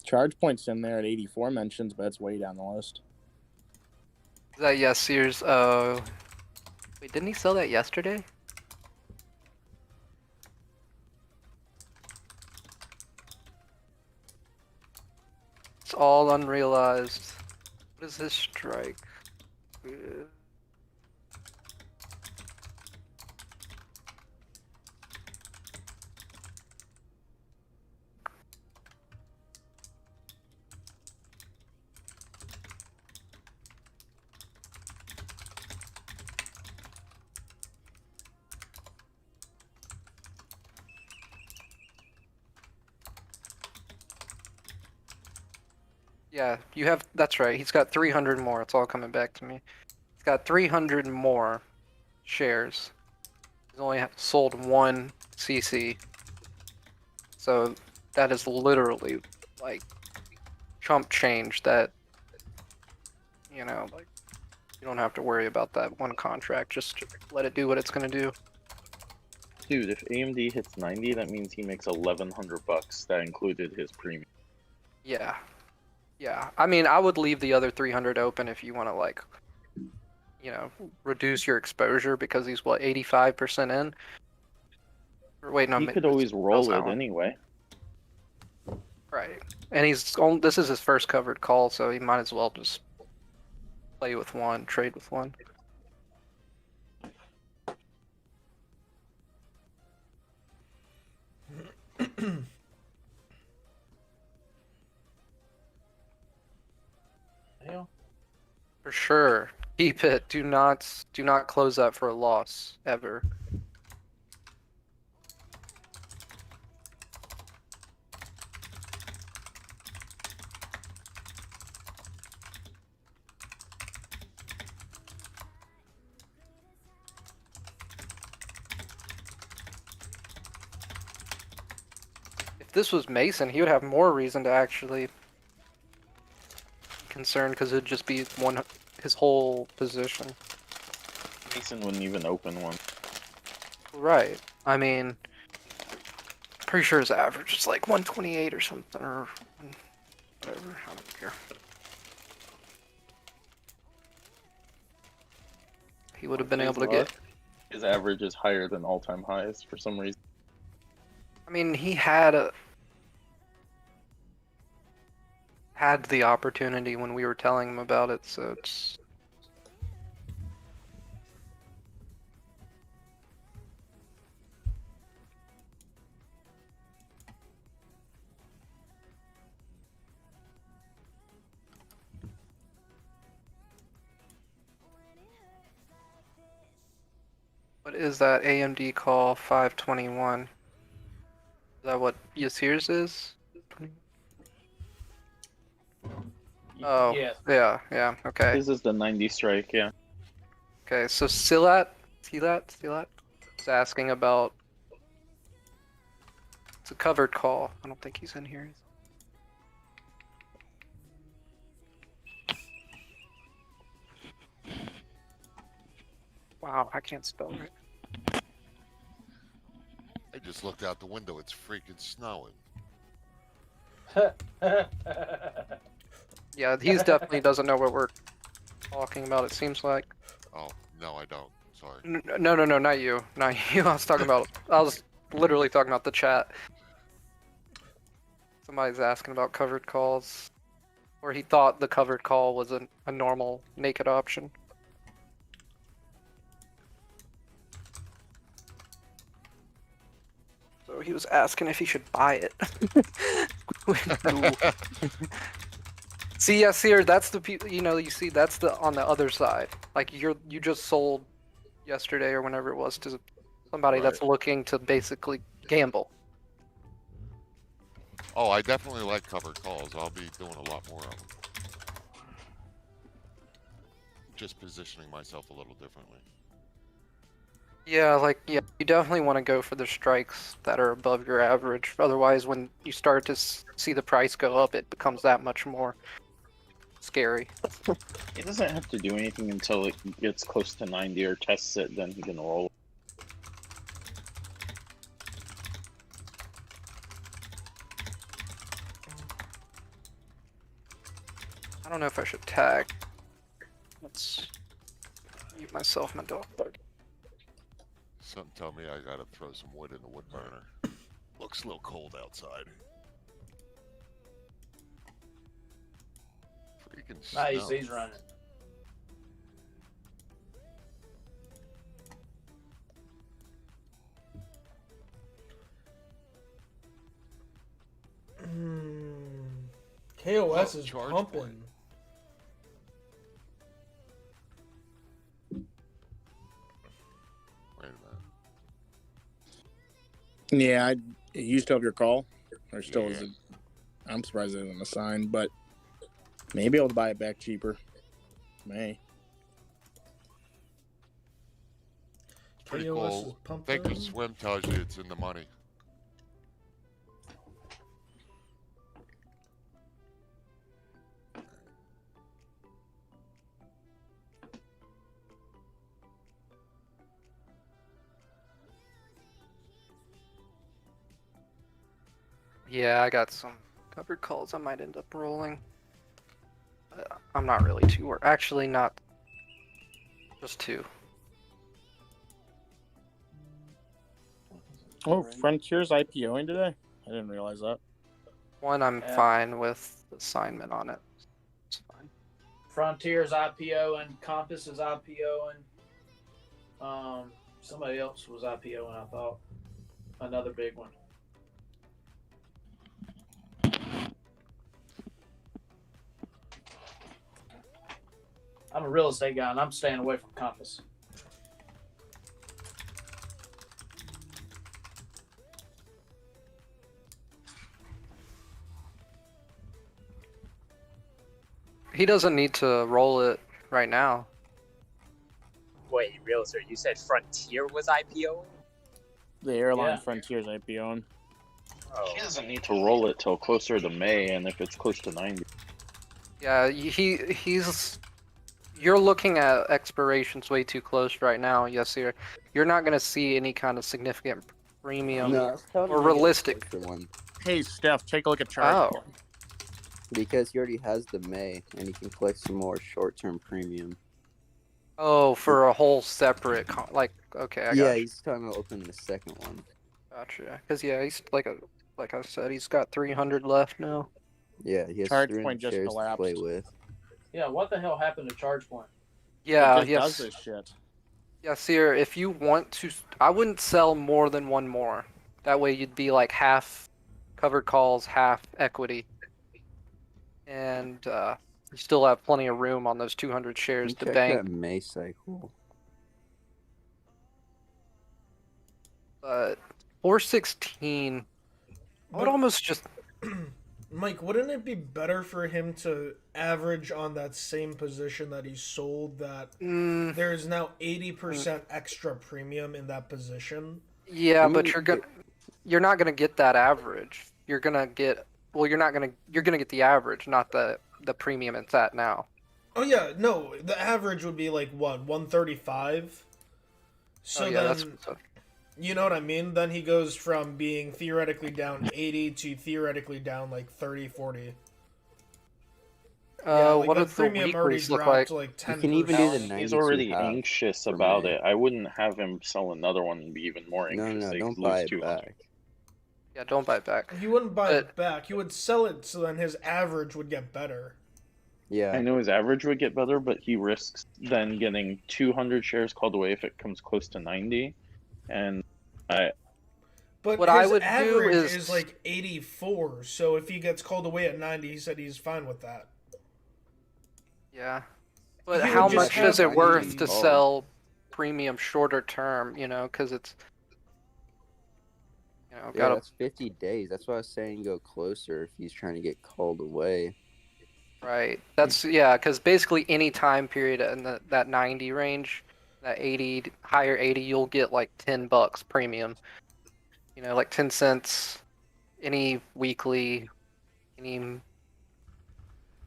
ChargePoint's in there at 84 mentions, but it's way down the list.
Is that yes, Sears? Wait, didn't he sell that yesterday? It's all unrealized. What is this strike? Yeah, you have. That's right. He's got 300 more. It's all coming back to me. He's got 300 more shares. He's only sold 1 CC. So that is literally like chump change that, you know, like you don't have to worry about that one contract. Just let it do what it's gonna do.
Dude, if AMD hits 90, that means he makes $1,100. That included his premium.
Yeah. Yeah. I mean, I would leave the other 300 open if you want to, like, you know, reduce your exposure because he's, what, 85% in? Or wait, no.
He could always roll it anyway.
Right. And this is his first covered call, so he might as well just play with one, trade with one. For sure. Keep it. Do not close that for a loss ever. If this was Mason, he would have more reason to actually be concerned because it'd just be his whole position.
Mason wouldn't even open one.
Right. I mean, pretty sure his average is like 128 or something, or whatever. I don't care. He would have been able to get.
His average is higher than all-time highs for some reason.
I mean, he had the opportunity when we were telling him about it, so it's. What is that AMD call 521? Is that what Yasir's is? Oh,
Yes.
yeah, okay.
This is the 90 strike, yeah.
Okay, so Silat is asking about. It's a covered call. I don't think he's in here. Wow, I can't spell right.
I just looked out the window. It's freaking snowing.
Yeah, he's definitely doesn't know what we're talking about, it seems like.
Oh, no, I don't. Sorry.
No, not you. Not you. I was literally talking about the chat. Somebody's asking about covered calls. Or he thought the covered call was a normal naked option. he was asking if he should buy it. No. See, yes, here, that's the people, you see, that's the on the other side. Like, you just sold yesterday or whenever it was to somebody that's looking to basically gamble.
Oh, I definitely like covered calls. I'll be doing a lot more of them. Just positioning myself a little differently.
Yeah, you definitely want to go for the strikes that are above your average. Otherwise, when you start to see the price go up, it becomes that much more scary.
He doesn't have to do anything until it gets close to 90 or tests it, then he can roll.
I don't know if I should tag. Let's mute myself, my dog.
Something tell me I gotta throw some wood in the wood burner. Looks a little cold outside. Freaking snow.
Nice, he's running.
KOS is pumping.
Point. Wait a minute.
Yeah, you still have your call, or still is it? I'm surprised it isn't a sign, but maybe able to buy it back cheaper. May.
Pretty cool. I think the swim tells you it's in the money.
Yeah, I got some covered calls I might end up rolling. I'm not really too worried. Actually, not. Just two.
Oh, Frontier's IPOing today? I didn't realize that.
One, I'm fine with the assignment on it. It's fine.
Frontier's IPO and Compass is IPO and somebody else was IPO and I thought another big one. I'm a real estate guy and I'm staying away from Compass.
He doesn't need to roll it right now.
Wait, realtor, you said Frontier was IPO?
The airline Frontier's IPOing.
Oh.
He doesn't need to roll it till closer to May, and if it's close to 90.
Yeah, he's. You're looking at expirations way too close right now, Yasir. You're not going to see any kind of significant premium or realistic.
One.
Hey, Steph, take a look at chart.
Oh.
Because he already has the May, and he can collect some more short-term premium.
Oh, for a whole separate, okay, I got you.
He's trying to open the second one.
Gotcha. Because he's like I said, he's got 300 left now.
Yeah, he has
Charge
300
point just
shares
collapsed.
to play with.
Yeah, what the hell happened to ChargePoint?
Yeah,
it just does this shit.
Yeah, Seer, if you want to, I wouldn't sell more than one more. That way you'd be like half covered calls, half equity. And you still have plenty of room on those 200 shares to bank.
That May cycle.
But 416, I would almost just...
Mike, wouldn't it be better for him to average on that same position that he sold that there is now 80% extra premium in that position?
Yeah, but you're not gonna get that average. You're gonna get you're gonna get the average, not the premium it's at now.
Oh yeah, no, the average would be like what, 135? So then you know what I mean? Then he goes from being theoretically down 80 to theoretically down like 30, 40.
What does the weeklies look like?
You can even do the 92
He's already
half
anxious about it. I wouldn't have him sell another one and be even more anxious.
No, don't buy it back.
Yeah, don't buy it back.
He wouldn't buy it back. He would sell it so then his average would get better.
Yeah.
I know his average would get better, but he risks then getting 200 shares called away if it comes close to 90. And
But
what
his
I would do
average
is
like 84. So if he gets called away at 90, he said he's fine with that.
yeah. But
He
how
would just
much is
have
it worth
the-
to sell premium shorter term? You know, because it's
Yeah,
gotta
that's 50 days. That's why I was saying go closer if he's trying to get called away.
right. That's yeah, because basically any time period in that 90 range, that 80 higher 80, you'll get like $10 premium. You know, like 10 cents any weekly, any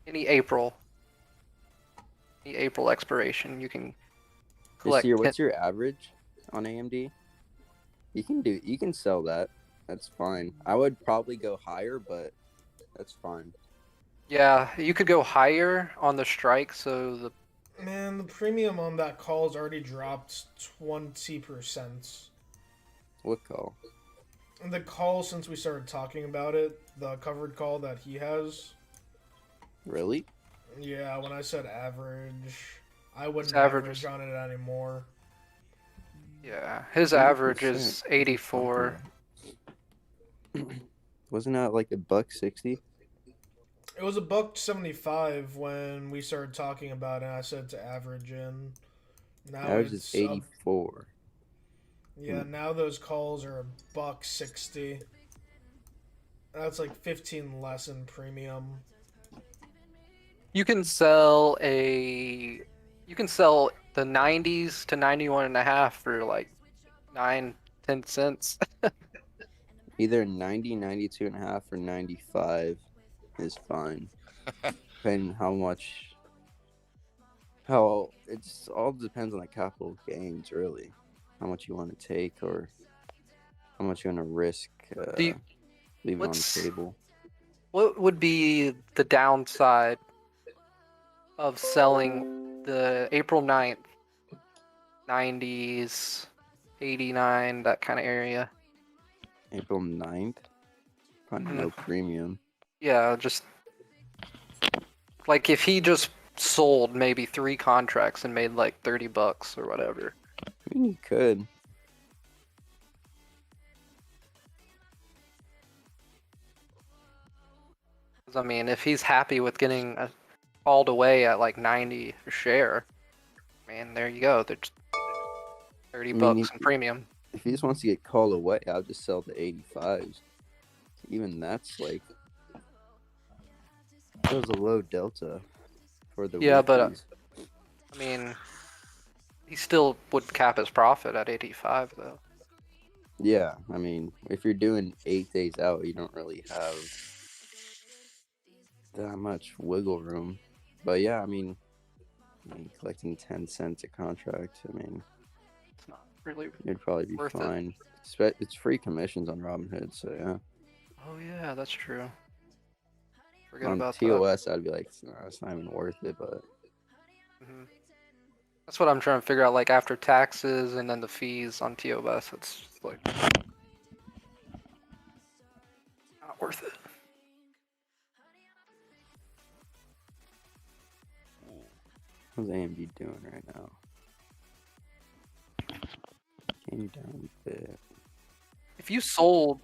April. The April expiration, you can collect.
What's your average on AMD? You can sell that. That's fine. I would probably go higher, but that's fine.
Yeah, you could go higher on the strike, so the
Man, the premium on that call's already dropped 20%.
What call?
The call since we started talking about it, the covered call that he has.
Really?
Yeah, when I said average, I wouldn't
average
average
is-
on it anymore.
yeah, his average is 84.
Wasn't that like $1.60?
It was $1.75 when we started talking about it. And I said to average in. Now
Average
it's
is 84.
Yeah, now those calls are $1.60. That's like 15 less in premium.
You can sell the 90s to 91.5 for like 9-10 cents.
Either 90, 92.5, or 95 is fine. Depending how it just all depends on the capital gains, really. How much you want to take or how much you want to risk leaving on the table.
What would be the downside of selling the April 9th, 90s, 89, that kind of area?
April 9th? Probably no premium.
Yeah, just like if he just sold maybe 3 contracts and made like $30 or whatever.
I mean, you could.
I mean, if he's happy with getting called away at like 90 a share, man, there you go. There's $30 in premium.
If he just wants to get called away, I'll just sell the 85s. Even that's like that was a low delta for the
Yeah, but
weeklies.
I mean, he still would cap his profit at 85 though.
Yeah, I mean, if you're doing 8 days out, you don't really have that much wiggle room. But yeah, I mean collecting 10 cents a contract, I mean,
it's not really
it'd probably be
worth it.
fine. It's free commissions on Robinhood, so yeah.
Oh yeah, that's true. Forget
On
about
TOS, I'd be like, no, it's not even worth it, but
that. That's what I'm trying to figure out. Like after taxes and then the fees on TOS, it's like not worth it.
how's AMD doing right now? Came down a bit.
If you sold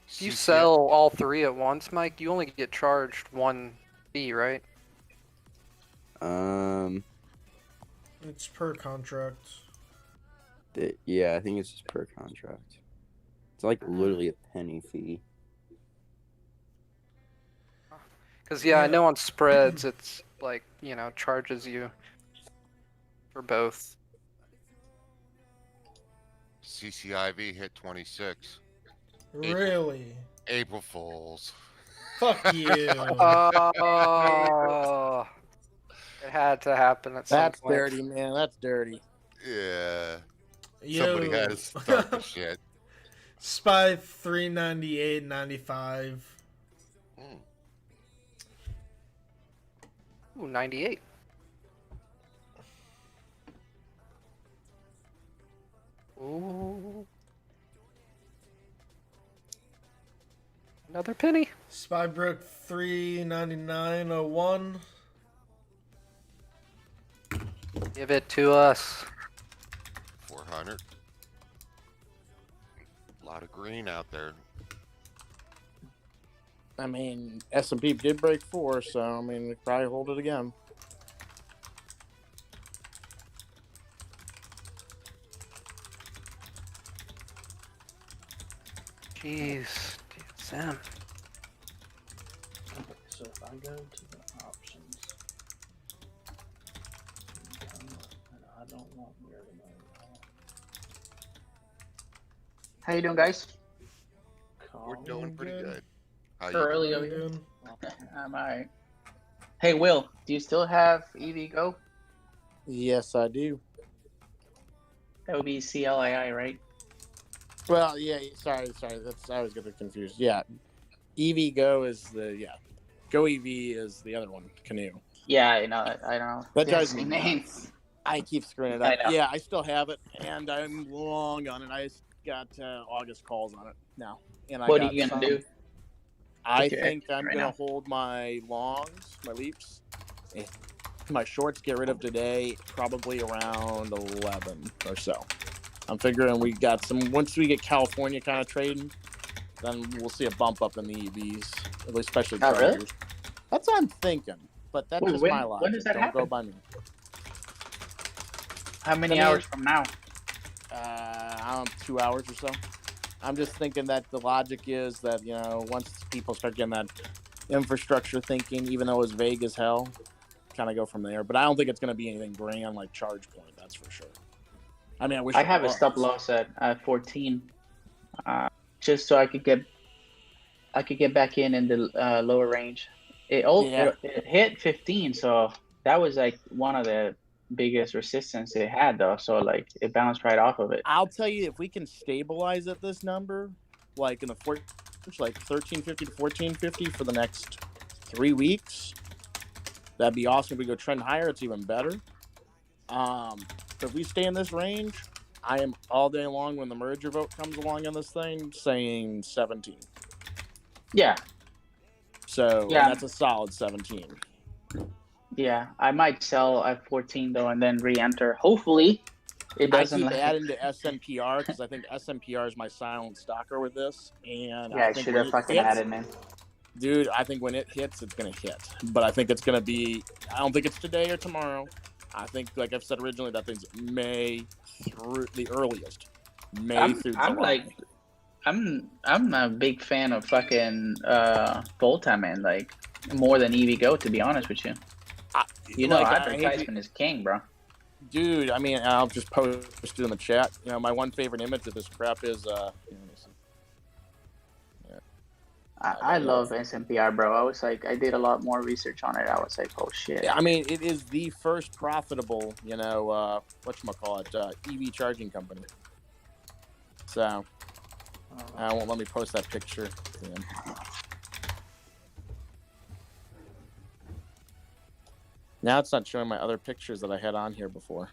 If you sell all 3 at once, Mike, you only get charged 1 fee, right?
It's per contract.
Yeah, I think it's just per contract. It's like literally a penny fee.
Because, yeah, I know on spreads, it's like, charges you for both.
CCIV hit 26.
Really?
April Fools.
Fuck you.
Oh, it had to happen at some
That's
point.
dirty, man. That's dirty.
Yeah.
Yo.
Somebody had to start the shit.
SPY 398.95.
Ooh, 98. Ooh. Another penny.
SPY broke 399.01.
Give it to us.
400. A lot of green out there.
I mean, S&P did break 4, so I mean, we probably hold it again.
Jeez, Sam.
Okay, so if I go to the options, and I don't want where to go.
How you doing, guys?
We're doing pretty good. How
So
you
early
doing?
over here. I'm alright. Hey, Will, do you still have EV Go?
Yes, I do.
That would be CLII, right?
Well, yeah. Sorry. That's I was getting confused. Yeah, EV Go is the Go EV is the other one. Canoe.
Yeah, I know. I don't know.
That
They
drives
have
me
the
nuts.
name.
I keep screwing it
I
up.
know.
Yeah, I still have it, and I'm long on it. I just got August calls on it now, and I
What are
got
you gonna
some.
do?
I
with your
think
equity
I'm
right
gonna
now?
hold my longs, my leaps. My shorts get rid of today, probably around 11 or so. I'm figuring we got some. Once we get California kind of trading, then we'll see a bump up in the EVs, especially
Oh,
chargers.
really?
That's what I'm thinking, but that's
Wait,
just
when-
my
when
logic.
does that
Don't go
happen?
by me.
How many
I mean,
hours from now?
I don't know, 2 hours or so. I'm just thinking that the logic is that, once people start getting that infrastructure thinking, even though it's vague as hell, kind of go from there. But I don't think it's going to be anything grand like Charge Point, that's for sure. I mean, I wish
I
it
have a
was.
stop loss at 14, just so I could get back in the lower range.
Yeah.
It hit 15, so that was like one of the biggest resistance it had, though. So like it bounced right off of it.
I'll tell you, if we can stabilize at this number, like in the like 1350 to 1450 for the next 3 weeks, that'd be awesome. If we go trend higher, it's even better. But if we stay in this range, I am all day long when the merger vote comes along on this thing saying 17.
Yeah.
So
Yeah.
and that's a solid 17.
Yeah, I might sell at 14 though, and then re-enter. Hopefully, it
I
doesn't
keep
like.
adding to SNPR because I think SNPR is my silent stalker with this, and
Yeah,
I
I
think
should
when
have
it
fucking
hits,
added, man.
dude, I think when it hits, it's gonna hit. But I think it's gonna be. I don't think it's today or tomorrow. I think, like I've said originally, that thing's May through the earliest. May through July.
I'm a big fan of fucking Volta, man. Like more than EV Go, to be honest with you. Advertisement is king, bro.
Dude, I mean, I'll just post it in the chat. My one favorite image of this crap is
I love SMPR, bro. I did a lot more research on it. I was like, oh shit.
Yeah, I mean, it is the first profitable, whatchamacallit, EV charging company. So, I won't let me post that picture. Damn. Now it's not showing my other pictures that I had on here before.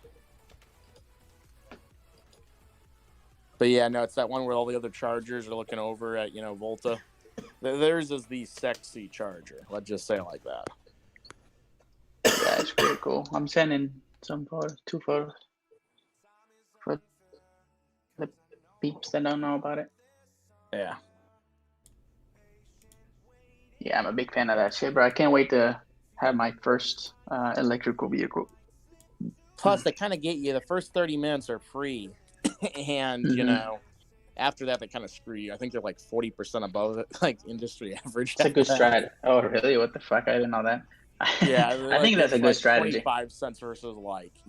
But yeah, no, it's that one where all the other chargers are looking over at, Volta. Theirs is the sexy charger. Let's just say it like that.
Yeah, it's pretty cool. I'm sending some photos, 2 photos. For the peeps that don't know about it.
Yeah.
Yeah, I'm a big fan of that shit, bro. I can't wait to have my first electrical vehicle.
Plus, they kind of get you. The first 30 minutes are free. And, after that, they kind of screw you. I think they're like 40% above it, like industry average.
It's a good strat. Oh, really? What the fuck? I didn't know that.
Yeah,
I think that's a good strategy.
25 cents versus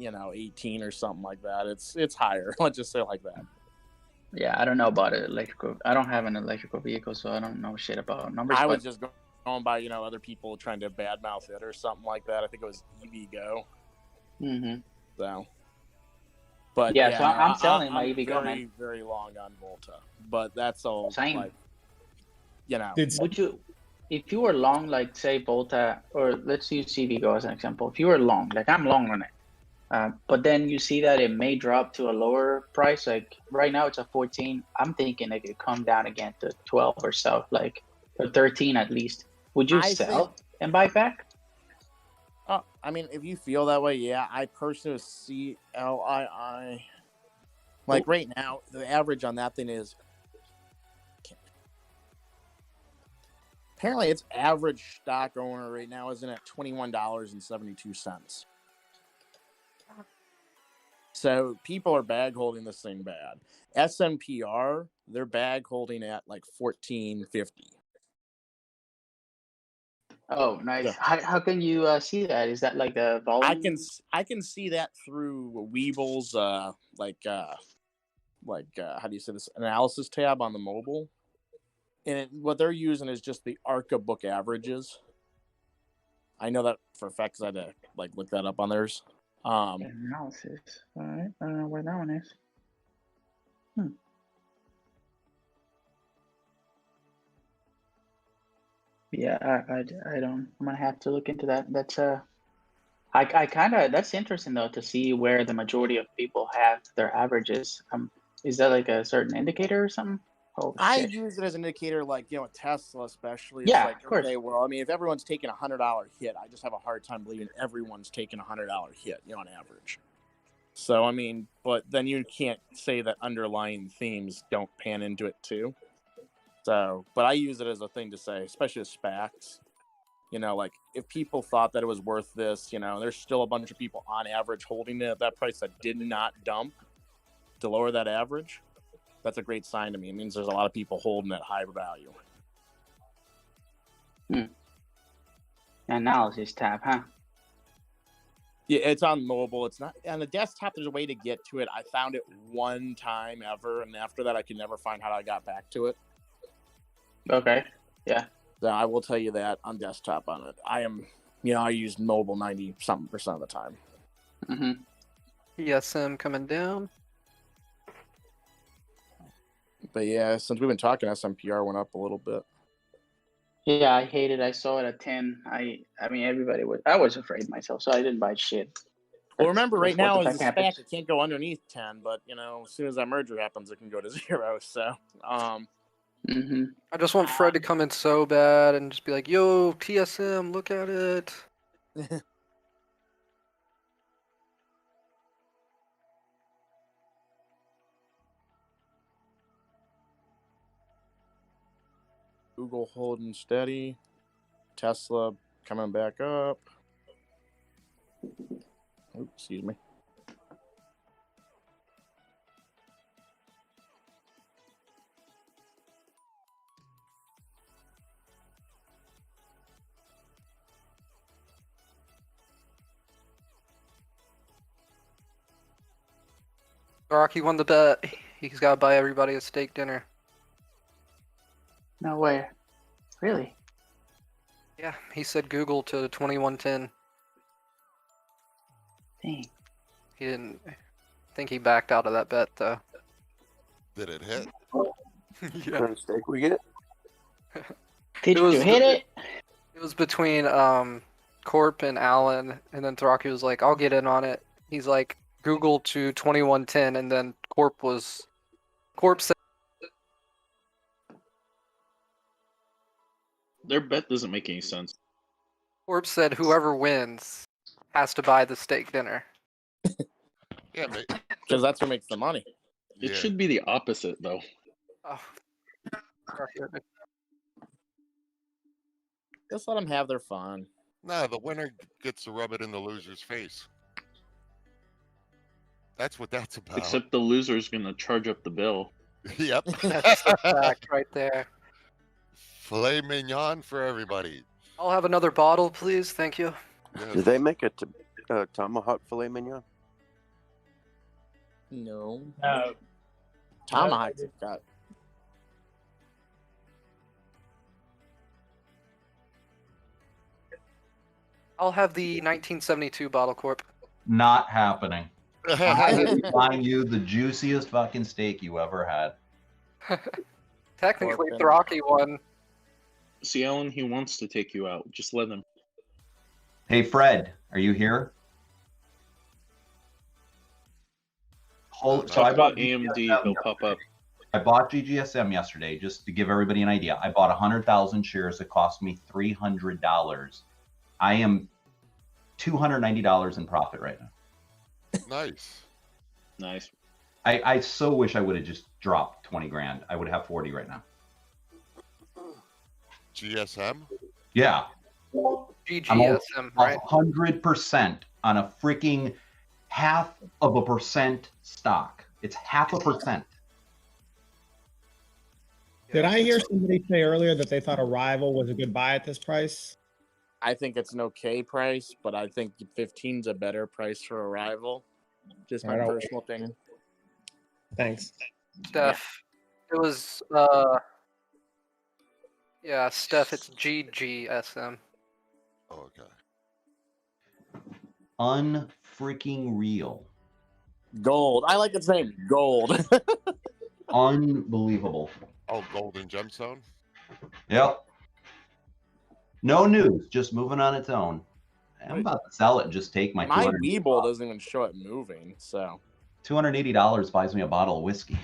18 or something like that. It's higher. Let's just say it like that.
Yeah, I don't know about it. Electrical. I don't have an electrical vehicle, so I don't know shit about numbers.
I was just going by other people trying to badmouth it or something like that. I think it was EV Go.
Mm-hmm.
So. But
yeah, so I'm selling my EV Go,
very,
man.
very long on Volta, but that's all.
Same.
Would
you, if you were long, like say Volta, or let's use CV Go as an example. If you were long, like I'm long on it, but then you see that it may drop to a lower price. Like right now, it's a 14. I'm thinking it could come down again to 12 or so, like or 13 at least. Would you sell and buy back?
I mean, if you feel that way, yeah. I personally CLII. Like right now, the average on that thing is apparently its average stock owner right now isn't at $21.72. So people are bag holding this thing bad. SNPR, they're bag holding at like 1450.
Oh, nice. How can you see that? Is that like the volume?
I can see that through Weeble's how do you say this, analysis tab on the mobile, and what they're using is just the ARCA book averages. I know that for a fact because I had to like look that up on theirs.
Analysis. All right. I don't know where that one is. Yeah, I don't. I'm gonna have to look into that. That's I kind of, that's interesting though to see where the majority of people have their averages. Is that like a certain indicator or something? Oh
I
shit.
use it as an indicator, like, you know, Tesla especially.
Yeah,
it's like,
of course.
okay, well, I mean, if everyone's taking $100 hit, I just have a hard time believing everyone's taking $100 hit, you know, on average. So, I mean, but then you can't say that underlying themes don't pan into it too. So, but I use it as a thing to say, especially with SPACs. You know, like if people thought that it was worth this, you know, there's still a bunch of people on average holding it at that price that did not dump to lower that average. That's a great sign to me. It means there's a lot of people holding at high value.
Analysis tab, huh?
Yeah, it's on mobile. It's not on the desktop. There's a way to get to it. I found it one time ever, and after that, I could never find how I got back to it.
Okay. Yeah.
So I will tell you that on desktop on it. I use mobile 90-something% of the time.
ESM coming down.
But yeah, since we've been talking, SMPR went up a little bit.
Yeah, I hate it. I saw it at 10. I mean, everybody was. I was afraid myself, so I didn't buy shit.
Well, remember, right
That's
now
what
is
the
the
fuck
SPAC.
happens.
It can't go underneath 10, but, you know, as soon as that merger happens, it can go to 0. So,
I just want Fred to come in so bad and just be like, yo, TSM, look at it.
Google holding steady. Tesla coming back up. Oops, excuse me.
Rocky won the bet. He's got to buy everybody a steak dinner.
No way. Really?
Yeah, he said Google to 2110.
Dang.
He didn't. I think he backed out of that bet though.
Did it hit?
What kind of steak we get?
Did you hit it?
It was between Corp and Alan, and then Thraki was like, "I'll get in on it." He's like, "Google to 2110," and then Corp said.
Their bet doesn't make any sense.
Corp said whoever wins has to buy the steak dinner.
Yeah,
because that's what makes the money.
It should be the opposite, though.
Oh.
Just let them have their fun.
No, the winner gets to rub it in the loser's face. That's what that's about.
Except the loser's gonna charge up the bill.
Yep.
That's the fact right there.
Filet mignon for everybody.
I'll have another bottle, please. Thank you.
Did they make a tomahawk filet mignon?
No.
No.
Tomahawk's got.
I'll have the 1972 bottle, Corp.
Not happening. I'm gonna be buying you the juiciest fucking steak you ever had.
Technically, Thraki won.
See, Alan, he wants to take you out. Just let him.
Hey, Fred, are you here? So I bought
AMD. He'll pop up.
I bought GGSM yesterday, just to give everybody an idea. I bought 100,000 shares. It cost me $300. I am $290 in profit right now.
Nice.
Nice.
I so wish I would have just dropped 20 grand. I would have 40 right now.
GSM?
Yeah.
GGSM, right?
100% on a freaking 0.5% stock. It's 0.5%.
Did I hear somebody say earlier that they thought Arrival was a good buy at this price?
I think it's an okay price, but I think 15's a better price for Arrival. Just my personal opinion.
Thanks.
Steph. It was yeah, Steph, it's GGSM.
Oh, okay.
Unfreaking real.
Gold. I like its name. Gold.
Unbelievable.
Oh, Golden Gemstone?
Yep. No news, just moving on its own. I'm about to sell it and just take my
My Webull doesn't even show it moving, so.
$280 buys me a bottle of whiskey.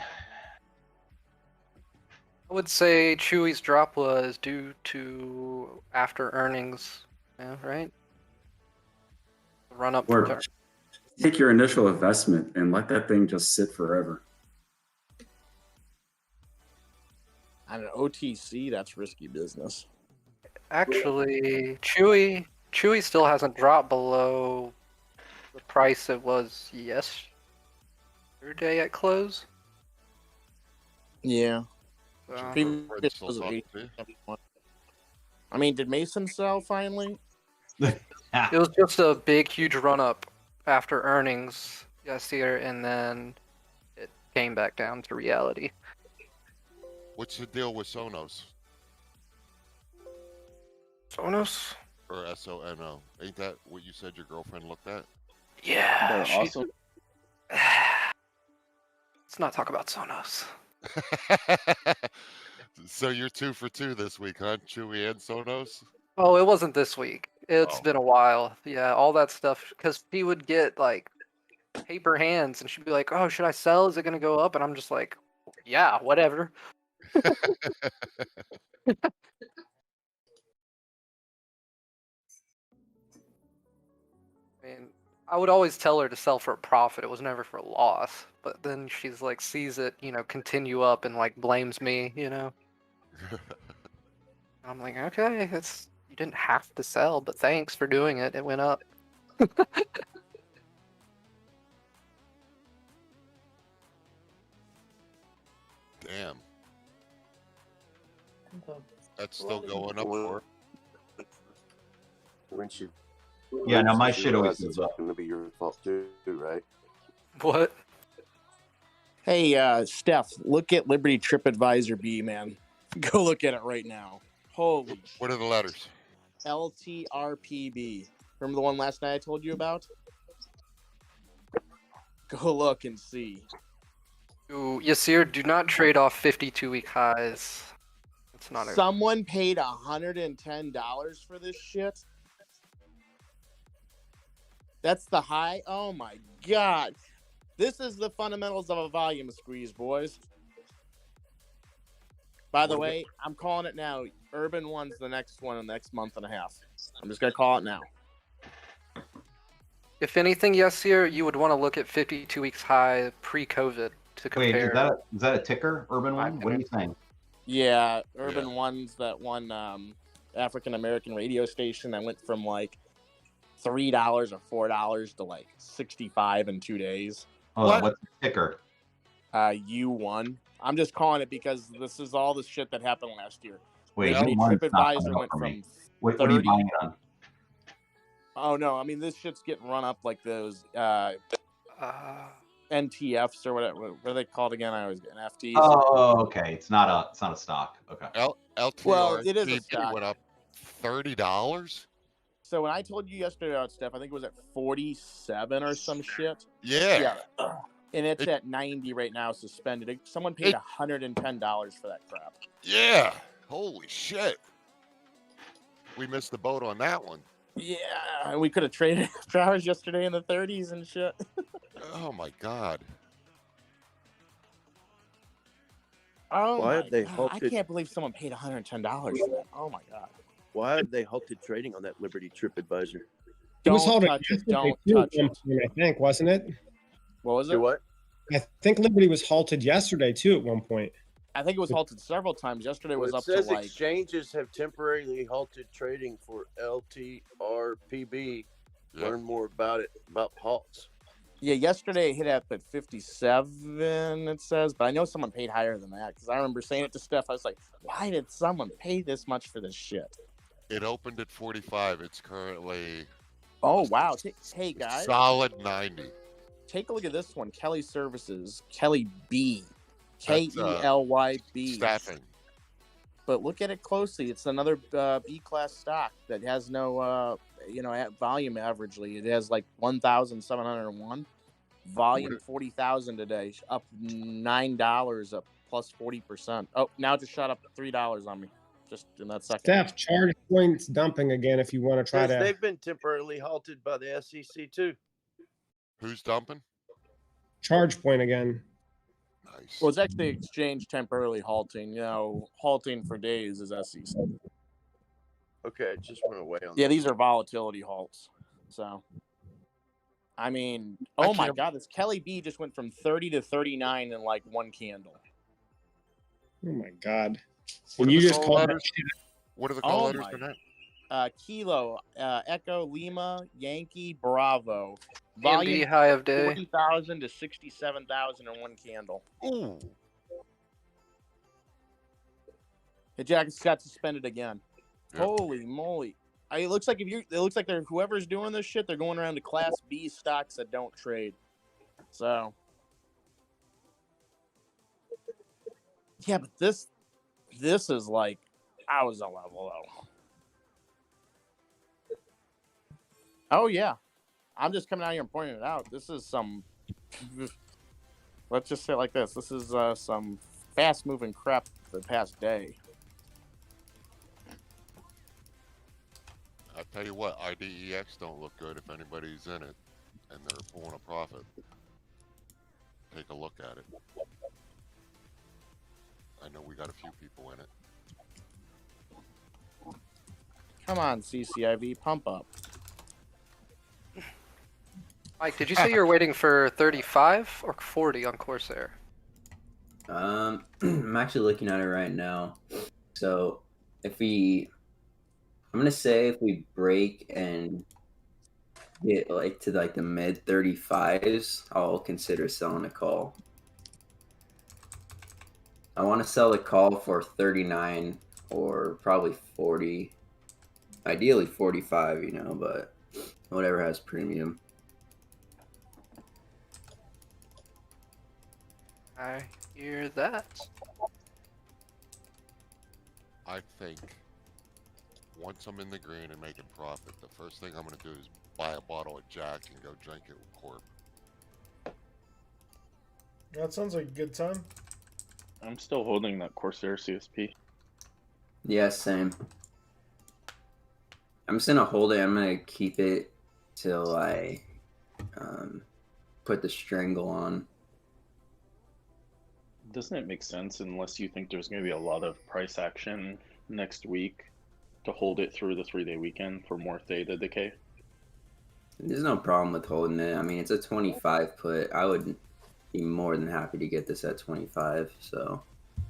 I would say Chewy's drop was due to after earnings, yeah, right? Run up.
Or take your initial investment and let that thing just sit forever.
On an OTC, that's risky business.
Actually, Chewy still hasn't dropped below the price it was yesterday at close.
Yeah.
It's still
I mean, did Mason sell finally?
It was just a big, huge run up after earnings yesterday, and then it came back down to reality.
What's the deal with Sonos?
Sonos?
Or SONO? Ain't that what you said your girlfriend looked at?
Yeah.
They're awesome.
Let's not talk about Sonos.
So you're 2 for 2 this week, huh? Chewy and Sonos?
Oh, it wasn't this week. It's been a while. Yeah, all that stuff. Because she would get like paper hands, and she'd be like, "Oh, should I sell? Is it gonna go up?" And I'm just like, "Yeah, whatever." I mean, I would always tell her to sell for a profit. It was never for a loss. But then she's like, sees it, continue up and like blames me, I'm like, okay, you didn't have to sell, but thanks for doing it. It went up.
Damn. That's still going up for.
Yeah, no, my shit always goes up.
Going to be your fault too, right?
What?
Hey, Steph, look at Liberty TripAdvisor B, man. Go look at it right now. Holy.
What are the letters?
LTRPB. Remember the one last night I told you about? Go look and see.
Ooh, Yasir, do not trade off 52-week highs. It's not.
Someone paid $110 for this shit. That's the high. Oh my god. This is the fundamentals of a volume squeeze, boys. By the way, I'm calling it now. Urban One's the next one in the next month and a half. I'm just going to call it now.
If anything, Yasir, you would want to look at 52 weeks high pre-COVID to compare.
Wait, is that a ticker, Urban One? What are you saying?
Yeah, Urban One's that one African American radio station that went from like $3 or $4 to like 65 in 2 days.
What's the ticker?
U1. I'm just calling it because this is all the shit that happened last year.
Wait,
TripAdvisor went from
what are you buying it on?
Oh no, I mean this shit's getting run up like those NTFs or whatever. What are they called again? I always get NFTs.
Oh, okay. It's not a stock. Okay.
LTR.
Well, it is a stock.
Went up $30.
So when I told you yesterday about stuff, I think it was at 47 or some shit.
Yeah.
And it's at 90 right now, suspended. Someone paid $110 for that crap.
Yeah. Holy shit. We missed the boat on that one.
Yeah, and we could have traded after hours yesterday in the 30s and shit.
Oh my god.
Oh
Why
my
have they
god. I
halted?
can't believe someone paid $110 for that. Oh my god.
Why have they halted trading on that Liberty TripAdvisor?
It was
Don't
holding
touch it.
yesterday
Don't
too at
touch
one
it.
point, I think, wasn't it?
What was it?
Do what?
I think Liberty was halted yesterday too at one point.
I think it was halted several times. Yesterday was
Well,
up
it
to
says
like.
exchanges have temporarily halted trading for LTRPB. Learn more about it, about halts.
Yeah, yesterday it hit up at 57, it says, but I know someone paid higher than that because I remember saying it to Steph. I was like, why did someone pay this much for this shit?
It opened at 45. It's currently
Oh, wow. Hey, guys.
solid 90.
Take a look at this one. Kelly Services. Kelly B.
That's,
KELYB.
Staffing.
But look at it closely. It's another B-class stock that has no, volume averagely. It has like 1,701. Volume 40,000 today. Up $9, up plus 40%. Oh, now it just shot up $3 on me. Just in that second.
Steph, charge points dumping again if you want to try to.
They've been temporarily halted by the SEC too.
Who's dumping?
Charge point again.
Nice.
Well, it's actually exchange temporarily halting. Halting for days is SEC.
Okay, it just went away on.
Yeah, these are volatility halts. So, I mean, oh my God, this Kelly B just went from 30 to 39 in like one candle.
Oh my God.
What
And
are
you
the
just
call
called
letters? What are the call letters for that?
Kilo, Echo, Lima, Yankee, Bravo.
AMD high of day.
40,000 to 67,000 in one candle.
Ooh.
The Jackets got suspended again.
Yep.
Holy moly! It looks like they're whoever's doing this shit. They're going around to Class B stocks that don't trade. So, yeah, but this is like I was a level though. Oh yeah, I'm just coming out here and pointing it out. This is some. Let's just say it like this. This is some fast-moving crap for the past day.
I'll tell you what, IDEX don't look good if anybody's in it and they're pulling a profit. Take a look at it. I know we got a few people in it.
Come on, CCIV, pump up.
Mike, did you say you were waiting for 35 or 40 on Corsair?
I'm actually looking at it right now. So I'm gonna say if we break and get like to like the mid 35s, I'll consider selling a call. I want to sell the call for 39 or probably 40, ideally 45, but whatever has premium.
I hear that.
I think once I'm in the green and making profit, the first thing I'm going to do is buy a bottle of Jack and go drink it with Corp.
That sounds like a good time.
I'm still holding that Corsair CSP.
Yeah, same. I'm just gonna hold it. I'm gonna keep it till I put the strangle on.
Doesn't it make sense unless you think there's going to be a lot of price action next week to hold it through the 3-day weekend for more theta decay?
There's no problem with holding it. I mean, it's a 25 put. I would be more than happy to get this at 25. So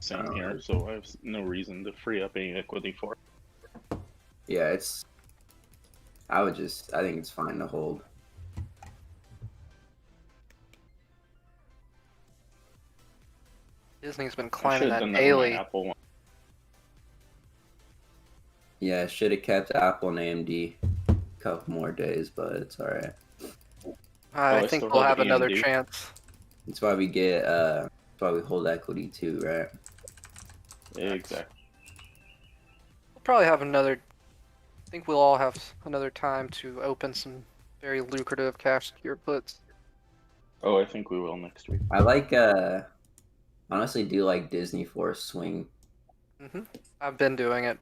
same here. So I have no reason to free up any equity for it.
Yeah, I think it's fine to hold.
Disney's been climbing that daily.
Yeah, should have kept Apple and AMD a couple more days, but it's all right.
I think we'll have another chance.
That's why we get. That's why we hold equity too, right?
Exactly.
We'll probably have another. I think we'll all have another time to open some very lucrative cash secure puts.
Oh, I think we will next week.
I like. Honestly, do like Disney for a swing.
I've been doing it,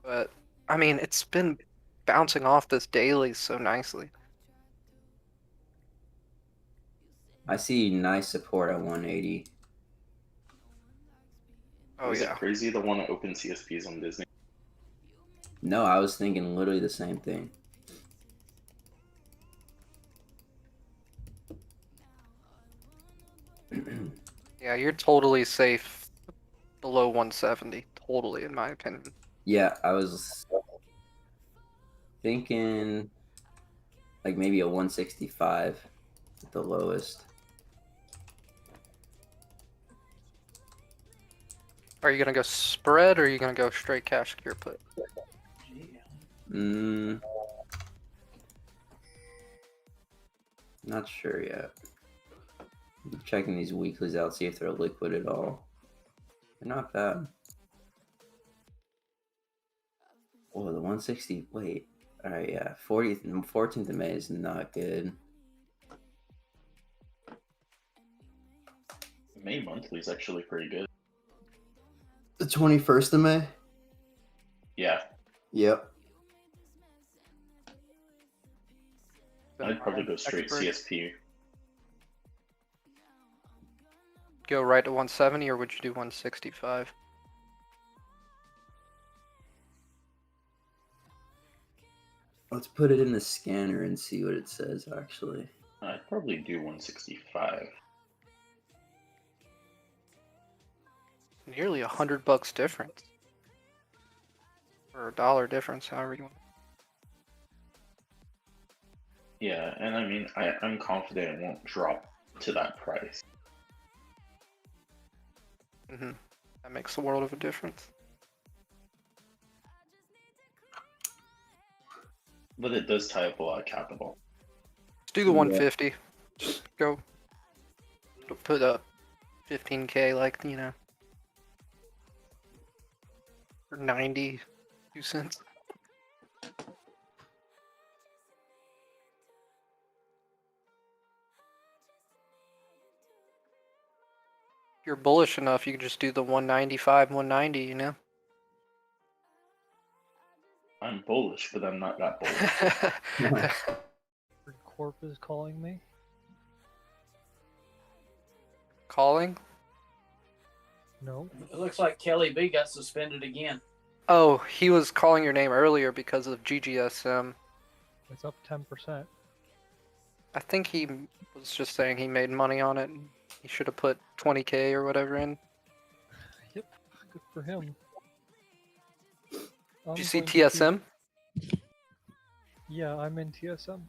but I mean, it's been bouncing off this daily so nicely.
I see nice support at 180.
Oh
Is
yeah.
it crazy to want to open CSPs on Disney?
No, I was thinking literally the same thing.
Yeah, you're totally safe below 170. Totally, in my opinion.
Yeah, I was thinking like maybe a 165 at the lowest.
Are you gonna go spread or are you gonna go straight cash gear put?
Not sure yet. I'm checking these weeklies out, see if they're liquid at all. They're not bad. Oh, the 160. Wait. All right, yeah. 14th of May is not good.
May monthly is actually pretty good.
The 21st of May?
Yeah.
Yep.
I'd probably go straight CSP.
Go right to 170 or would you do 165?
Let's put it in the scanner and see what it says, actually.
I'd probably do 165.
Nearly $100 difference. Or $1 difference, however you want.
Yeah, and I mean, I'm confident it won't drop to that price.
That makes a world of a difference.
But it does tie up a lot of capital.
Let's do the 150. Just go. Put up 15K, like, you know. Or 92 cents. If you're bullish enough, you can just do the 195, 190, you know?
I'm bullish, but I'm not that bullish.
Corp is calling me.
Calling?
No.
It looks like Kelly B got suspended again.
Oh, he was calling your name earlier because of GGSM.
It's up 10%.
I think he was just saying he made money on it. And he should have put 20K or whatever in.
Yep, good for him.
Did you see TSM?
Yeah, I'm in TSM.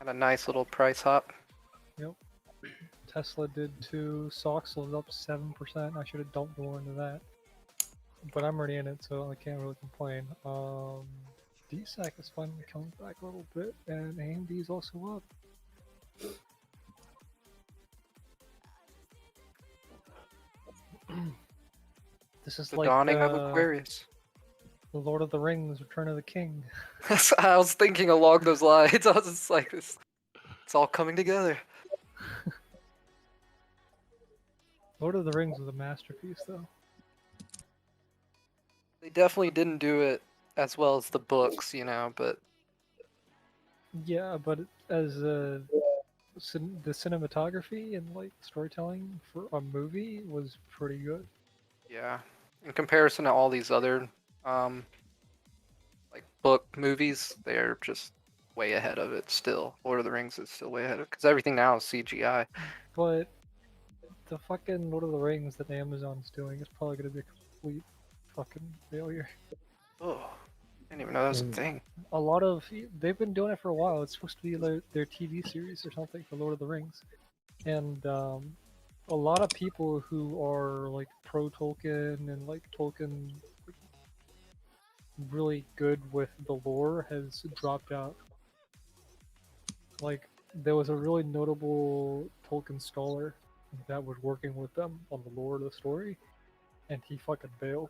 Had a nice little price hop.
Yep. Tesla did too. Sox was up 7%. I should have dumped more into that. But I'm already in it, so I can't really complain. DSAC is finally coming back a little bit, and AMD is also up. This is
The
like
dawning of Aquarius.
The Lord of the Rings, Return of the King.
I was thinking along those lines. I was just like, it's all coming together.
Lord of the Rings was a masterpiece, though.
They definitely didn't do it as well as the books, you know, but
Yeah, but as the cinematography and like storytelling for a movie was pretty good.
yeah, in comparison to all these other like book movies, they're just way ahead of it still. Lord of the Rings is still way ahead of it because everything now is CGI.
But the fucking Lord of the Rings that Amazon's doing is probably gonna be a complete fucking failure.
Oh, I didn't even know that was a thing.
A lot of they've been doing it for a while. It's supposed to be their TV series or something for Lord of the Rings, and a lot of people who are like pro Tolkien and like Tolkien really good with the lore has dropped out. Like there was a really notable Tolkien scholar that was working with them on the lore of the story, and he fucking bailed.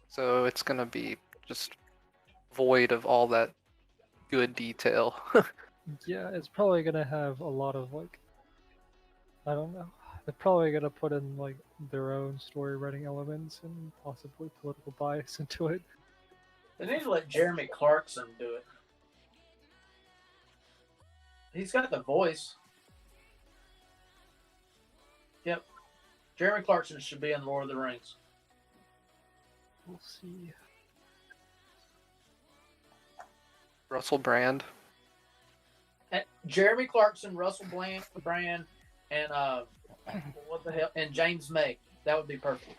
So it's gonna be just void of all that good detail.
Yeah, it's probably gonna have a lot of like, I don't know. They're probably gonna put in like their own story writing elements and possibly political bias into it.
They need to let Jeremy Clarkson do it. He's got the voice. Yep. Jeremy Clarkson should be in Lord of the Rings.
We'll see.
Russell Brand.
Jeremy Clarkson, Russell Brand, and what the hell? And James May. That would be perfect.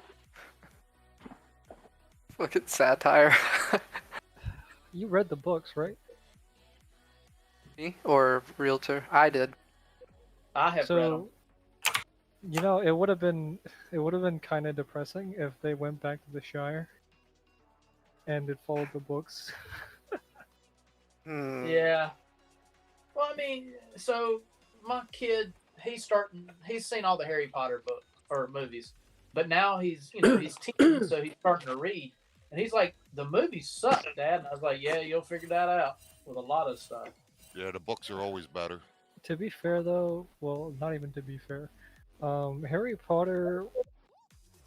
Look at satire.
You read the books, right?
Me or realtor? I did.
I have read them.
You know, it would have been kind of depressing if they went back to the Shire and it followed the books.
Yeah. Well, I mean, so my kid, he's seen all the Harry Potter book or movies, but now he's 10, so he's starting to read, and he's like, the movies suck, Dad. And I was like, yeah, you'll figure that out with a lot of stuff.
Yeah, the books are always better.
To be fair, though, well, not even to be fair, Harry Potter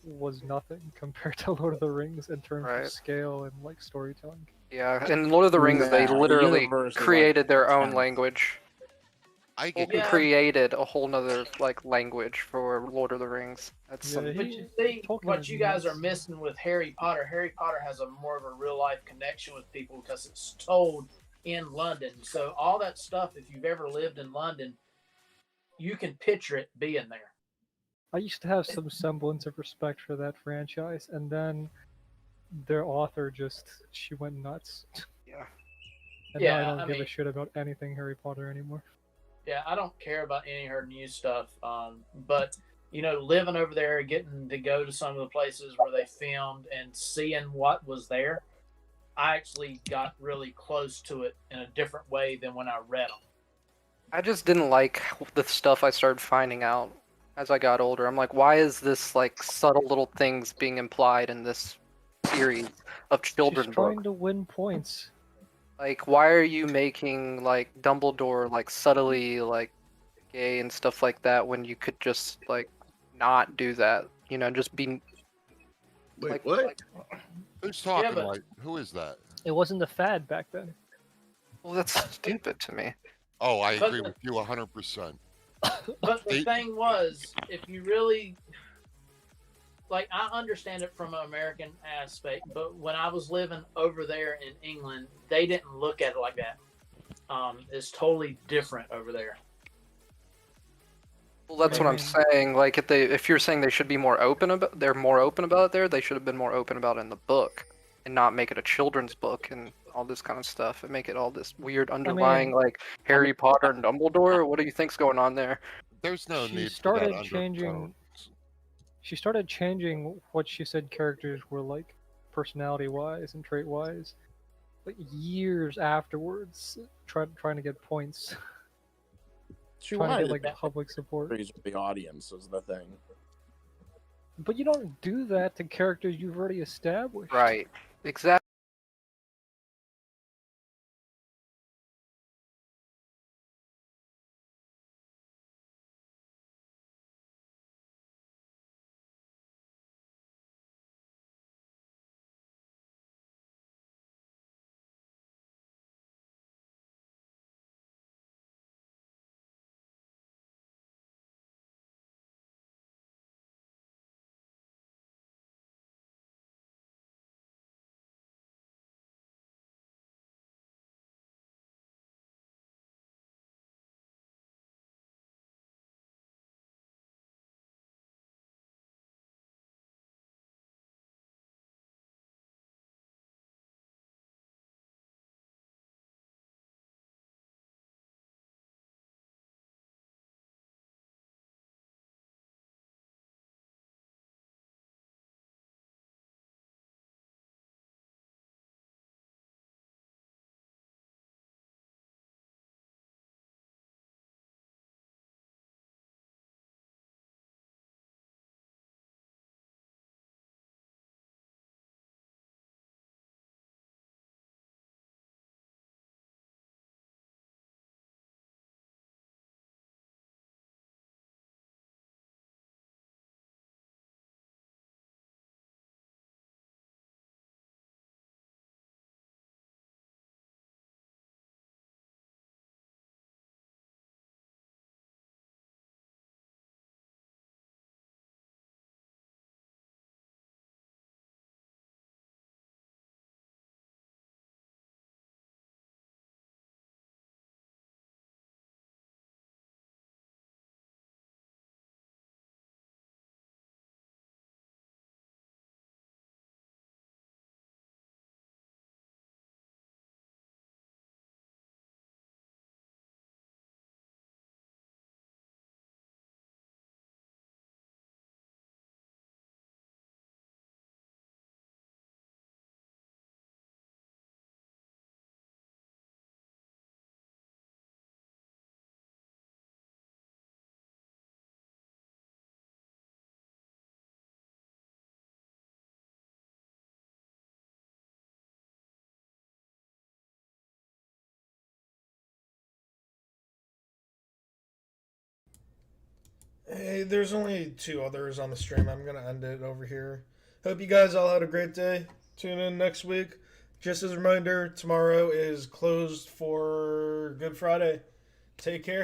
was nothing compared to Lord of the Rings in terms of scale and like storytelling.
Yeah, in Lord of the Rings, they literally created their own language. Created a whole nother like language for Lord of the Rings. That's
But you see, what you guys are missing with Harry Potter has a more of a real life connection with people because it's told in London. So all that stuff, if you've ever lived in London, you can picture it being there.
I used to have some semblance of respect for that franchise, and then their author she went nuts.
Yeah.
And now I don't give a shit about anything Harry Potter anymore.
Yeah, I don't care about any of her new stuff. But living over there, getting to go to some of the places where they filmed and seeing what was there, I actually got really close to it in a different way than when I read them.
I just didn't like the stuff I started finding out as I got older. I'm like, why is this like subtle little things being implied in this series of children's
She's
books?
trying to win points.
Like, why are you making like Dumbledore like subtly like gay and stuff like that when you could just like not do that? Just be.
Wait, what?
Who's talking? Like, who is that?
It wasn't a fad back then.
Well, that's stupid to me.
Oh, I agree with you 100%.
But the thing was, if you really I understand it from an American aspect, but when I was living over there in England, they didn't look at it like that. It's totally different over there.
Well, that's what I'm saying. Like, if you're saying they should be more open about, they're more open about it there. They should have been more open about it in the book, and not make it a children's book and all this kind of stuff, and make it all this weird underlying like Harry Potter and Dumbledore. What do you think's going on there?
There's no
She
need
started
for that
changing. She started changing what she said characters were like, personality-wise and trait-wise, like years afterwards, trying to get points.
She
trying to
wanted
get like
that
public support.
with the audience was the thing.
But you don't do that to characters you've already established.
Right. Exactly.
Hey, there's only 2 others on the stream. I'm gonna end it over here. Hope you guys all had a great day. Tune in next week. Just as a reminder, tomorrow is closed for Good Friday. Take care.